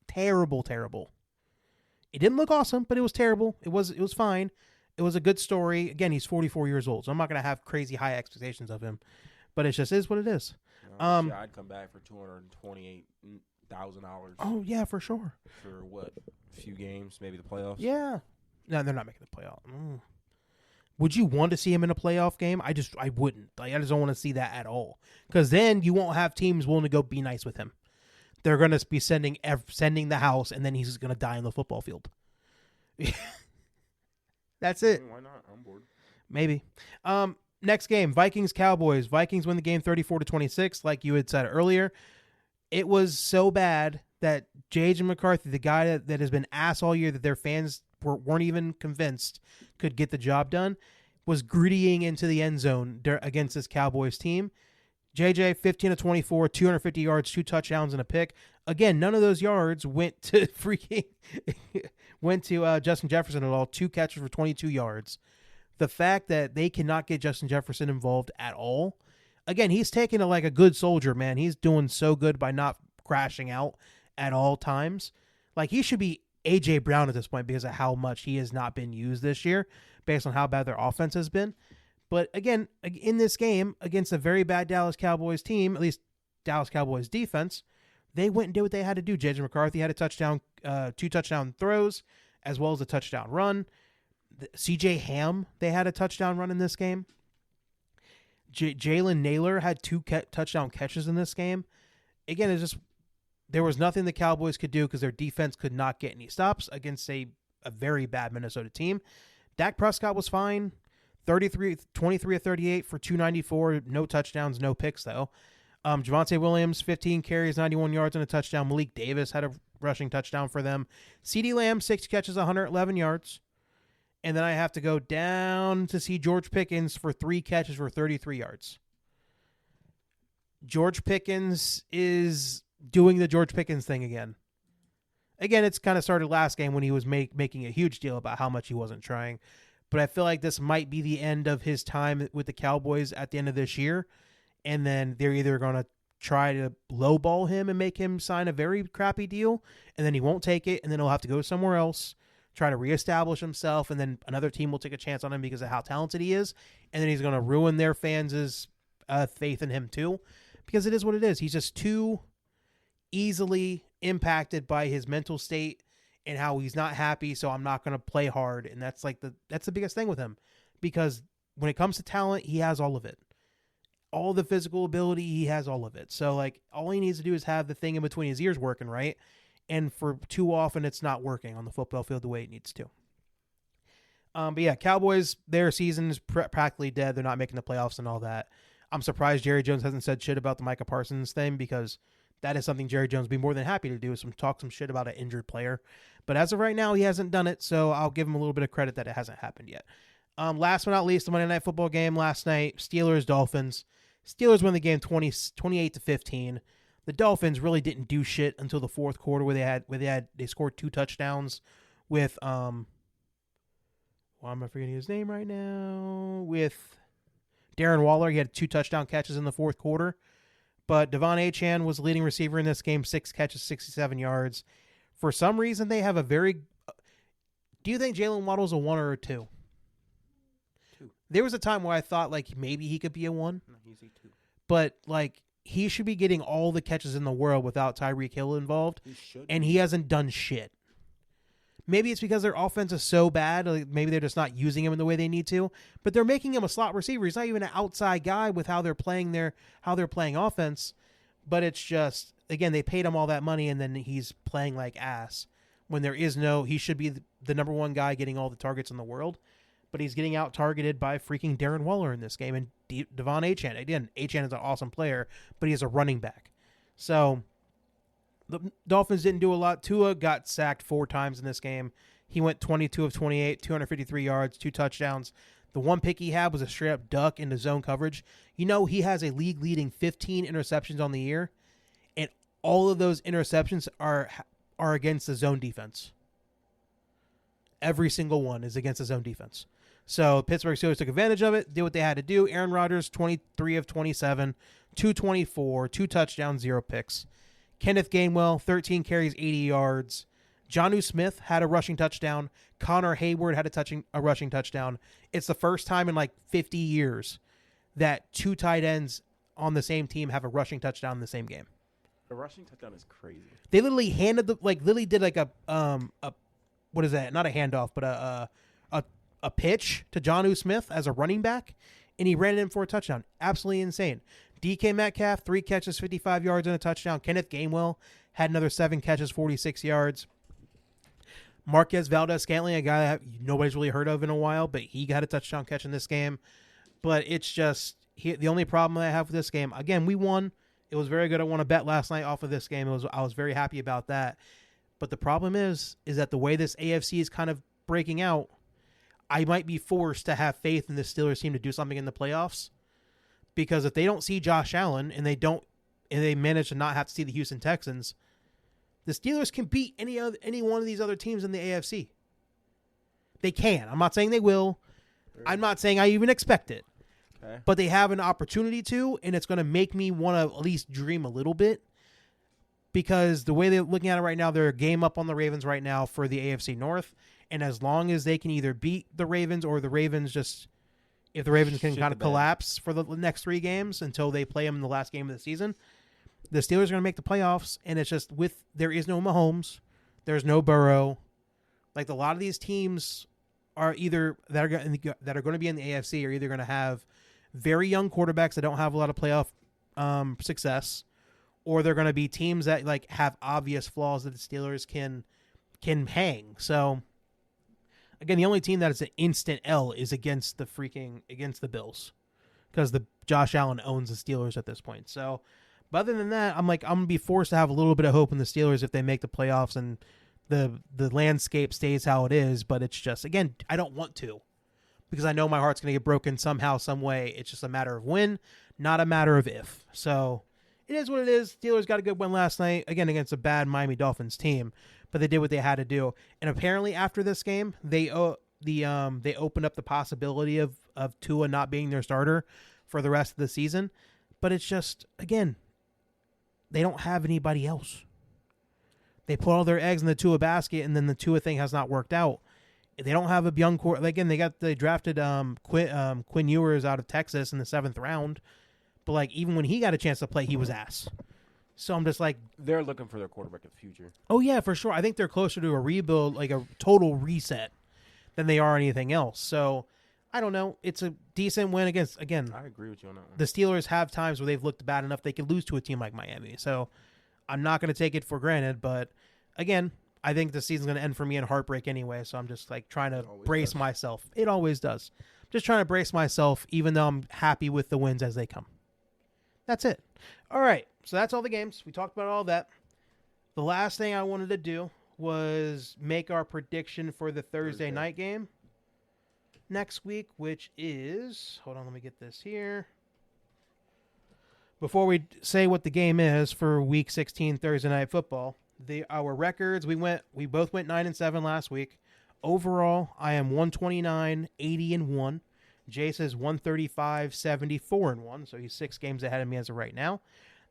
terrible. It didn't look awesome, but it was terrible. It was fine. It was a good story. Again, he's 44 years old, so I'm not gonna have crazy high expectations of him. But it just is what it is. I'd come back for $228,000. Oh yeah, for sure. For what? A few games, maybe the playoffs. Yeah. No, they're not making the playoff. Would you want to see him in a playoff game? I wouldn't. Like, I just don't want to see that at all. Because then you won't have teams willing to go be nice with him. They're going to be sending the house, and then he's going to die in the football field. That's it. Why not? I'm bored. Maybe. Next game, Vikings-Cowboys. Vikings win the game 34-26, like you had said earlier. It was so bad that Jace McCarthy, the guy that has been asked all year that their fans weren't even convinced could get the job done, was grittying into the end zone against this Cowboys team. JJ, 15-24, 250 yards, 2 touchdowns, and a pick. Again, none of those yards went to Justin Jefferson at all. 2 catches for 22 yards. The fact that they cannot get Justin Jefferson involved at all. Again, he's taking it like a good soldier, man. He's doing so good by not crashing out at all times. Like, he should be A.J. Brown at this point because of how much he has not been used this year based on how bad their offense has been. But again, in this game against a very bad Dallas Cowboys team, at least Dallas Cowboys defense, they went and did what they had to do. J.J. McCarthy had a touchdown, 2 touchdown throws, as well as a touchdown run. C.J. Ham, they had a touchdown run in this game. Jalen Naylor had 2 touchdown catches in this game. Again, it's just there was nothing the Cowboys could do because their defense could not get any stops against a very bad Minnesota team. Dak Prescott was fine. 23 of 38 for 294. No touchdowns, no picks, though. Javonte Williams, 15 carries, 91 yards, and a touchdown. Malik Davis had a rushing touchdown for them. CeeDee Lamb, 6 catches, 111 yards. And then I have to go down to see George Pickens for 3 catches for 33 yards. George Pickens is doing the George Pickens thing again. Again, it's kind of started last game when he was making a huge deal about how much he wasn't trying. But I feel like this might be the end of his time with the Cowboys at the end of this year. And then they're either going to try to lowball him and make him sign a very crappy deal, and then he won't take it, and then he'll have to go somewhere else, try to reestablish himself, and then another team will take a chance on him because of how talented he is, and then he's going to ruin their fans' faith in him too, because it is what it is. He's just too easily impacted by his mental state and how he's not happy, so I'm not going to play hard, and that's the biggest thing with him, because when it comes to talent, he has all of it. All the physical ability, he has all of it. So, all he needs to do is have the thing in between his ears working right. And for too often, it's not working on the football field the way it needs to. But yeah, Cowboys, their season is practically dead. They're not making the playoffs and all that. I'm surprised Jerry Jones hasn't said shit about the Micah Parsons thing, because that is something Jerry Jones would be more than happy to do, is talk some shit about an injured player. But as of right now, he hasn't done it, so I'll give him a little bit of credit that it hasn't happened yet. Last but not least, the Monday Night Football game last night, Steelers-Dolphins. Steelers won the game 28-15. The Dolphins really didn't do shit until the fourth quarter, where they scored 2 touchdowns with why am I forgetting his name right now? With Darren Waller. He had 2 touchdown catches in the fourth quarter. But Devon Achane was the leading receiver in this game, 6 catches, 67 yards. For some reason, they have a very. Do you think Jalen Waddle's a 1 or a 2? There was a time where I thought maybe he could be a 1. No, he's a 2. But he should be getting all the catches in the world without Tyreek Hill involved. He should. And he hasn't done shit. Maybe it's because their offense is so bad. Maybe they're just not using him in the way they need to. But they're making him a slot receiver. He's not even an outside guy with how they're playing offense. But it's just, again, they paid him all that money and then he's playing like ass. When he should be the number 1 guy getting all the targets in the world. But he's getting out-targeted by freaking Darren Waller in this game. And Devon Achane. Again, Achane is an awesome player, but he's a running back. So, the Dolphins didn't do a lot. Tua got sacked 4 times in this game. He went 22 of 28, 253 yards, 2 touchdowns. The one pick he had was a straight-up duck into zone coverage. He has a league-leading 15 interceptions on the year, and all of those interceptions are against the zone defense. Every single one is against the zone defense. So Pittsburgh Steelers took advantage of it, did what they had to do. Aaron Rodgers, 23 of 27, 224, 2 touchdowns, 0 picks. Kenneth Gainwell, 13 carries, 80 yards. Jonnu Smith had a rushing touchdown. Connor Hayward had a rushing touchdown. It's the first time in 50 years that 2 tight ends on the same team have a rushing touchdown in the same game. A rushing touchdown is crazy. They literally literally did a what is that? Not a handoff, but a pitch to Jonnu Smith as a running back, and he ran it in for a touchdown. Absolutely insane. DK Metcalf, 3 catches, 55 yards, and a touchdown. Kenneth Gainwell had another 7 catches, 46 yards. Marquez Valdez-Scantling, a guy that nobody's really heard of in a while, but he got a touchdown catch in this game. But it's just the only problem I have with this game. Again, we won. It was very good. I won a bet last night off of this game. I was very happy about that. But the problem is that the way this AFC is kind of breaking out, I might be forced to have faith in the Steelers team to do something in the playoffs. Because if they don't see Josh Allen and they manage to not have to see the Houston Texans, the Steelers can beat any one of these other teams in the AFC. They can. I'm not saying they will. I'm not saying I even expect it. Okay. But they have an opportunity to, and it's going to make me want to at least dream a little bit. Because the way they're looking at it right now, they're a game up on the Ravens right now for the AFC North. And as long as they can either beat the Ravens or the Ravens if the Ravens can kind of collapse for the next 3 games until they play them in the last game of the season, the Steelers are going to make the playoffs. And it's just there is no Mahomes. There's no Burrow. A lot of these teams are either that are going to be in the AFC are either going to have very young quarterbacks that don't have a lot of playoff success, or they're going to be teams that like have obvious flaws that the Steelers can hang. So again, the only team that is an instant L is against the Bills, because the Josh Allen owns the Steelers at this point. So, but other than that, I'm gonna be forced to have a little bit of hope in the Steelers if they make the playoffs and the landscape stays how it is. But it's just, again, I don't want to, because I know my heart's gonna get broken somehow, some way. It's just a matter of when, not a matter of if. So it is what it is. Steelers got a good win last night, again against a bad Miami Dolphins team, but they did what they had to do. And apparently after this game, they opened up the possibility of Tua not being their starter for the rest of the season. But it's just, again, they don't have anybody else. They put all their eggs in the Tua basket, and then the Tua thing has not worked out. They don't have a young core. Again, they drafted Quinn Ewers out of Texas in the 7th round, but like even when he got a chance to play, he was ass. So I'm just like, they're looking for their quarterback of the future. Oh yeah, for sure. I think they're closer to a rebuild, like a total reset, than they are anything else. So I don't know. It's a decent win against, again, I agree with you on that one. The Steelers have times where they've looked bad enough they could lose to a team like Miami. So I'm not going to take it for granted. But again, I think the season's going to end for me in heartbreak anyway. So I'm just like trying to brace myself. It always does. Just trying to brace myself, even though I'm happy with the wins as they come. That's it. All right. So that's all the games. We talked about all that. The last thing I wanted to do was make our prediction for the Thursday night game next week, which is, hold on, let me get this here. Before we say what the game is for Week 16 Thursday Night Football, our records, we both went 9-7 last week. Overall, I am 129, 80-1. Jace is 135, 74-1, so he's 6 games ahead of me as of right now.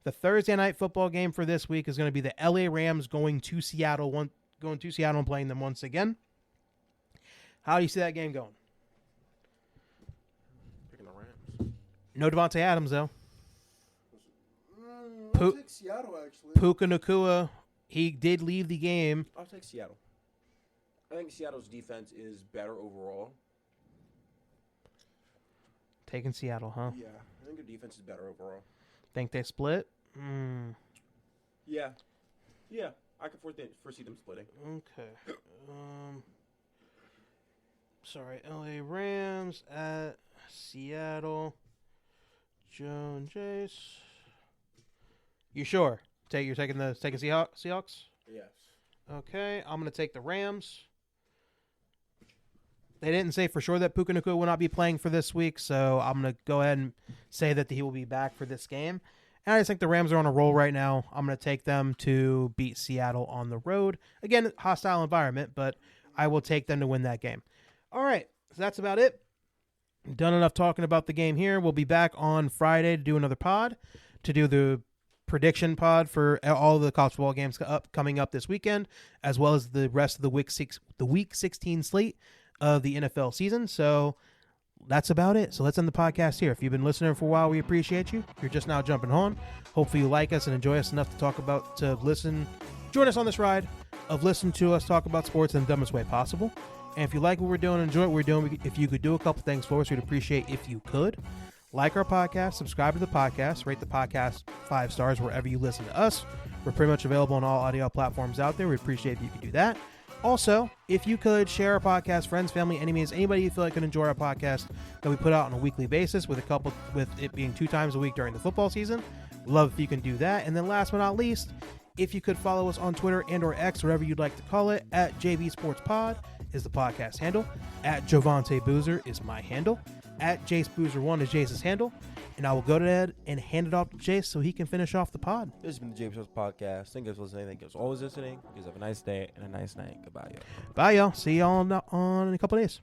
The Thursday Night Football game for this week is going to be the LA Rams going to Seattle and playing them once again. How do you see that game going? Picking the Rams. No Devontae Adams, though. I'll take Seattle, actually. Puka Nacua, he did leave the game. I'll take Seattle. I think Seattle's defense is better overall. Taking Seattle, huh? Yeah, I think their defense is better overall. Think they split? Yeah. Yeah, I can foresee them splitting. Okay. Sorry, LA Rams at Seattle. Joe and Jace. You sure? You're taking Seahawks? Yes. Okay, I'm gonna take the Rams. They didn't say for sure that Puka Nacua will not be playing for this week, so I'm going to go ahead and say that he will be back for this game. And I just think the Rams are on a roll right now. I'm going to take them to beat Seattle on the road. Again, hostile environment, but I will take them to win that game. All right, so that's about it. Done enough talking about the game here. We'll be back on Friday to do another pod, to do the prediction pod for all the college football games coming up this weekend, as well as the rest of the Week 16 slate of the NFL season. So that's about it. So let's end the podcast here. If you've been listening for a while, we appreciate you. If you're just now jumping on, hopefully you like us and enjoy us enough to join us on this ride of listening to us talk about sports in the dumbest way possible. And if you like what we're doing, enjoy what we're doing, if you could do a couple things for us, we'd appreciate if you could like our podcast, subscribe to the podcast, rate the podcast 5 stars wherever you listen to us. We're pretty much available on all audio platforms out there. We'd appreciate if you could do that. Also, if you could share our podcast, friends, family, enemies, anybody you feel like could enjoy our podcast that we put out on a weekly basis, with it being 2 times a week during the football season. Love if you can do that. And then last but not least, if you could follow us on Twitter and or X, whatever you'd like to call it, at JB Sports Pod is the podcast handle. At Jovante Boozer is my handle. At Jace Boozer1 is Jace's handle. And I will go ahead and hand it off to Jace so he can finish off the pod. This has been the James Sports Podcast. Thank you for listening. Thank you for always listening. You guys have a nice day and a nice night. Goodbye, y'all. Bye, y'all. See y'all in a couple days.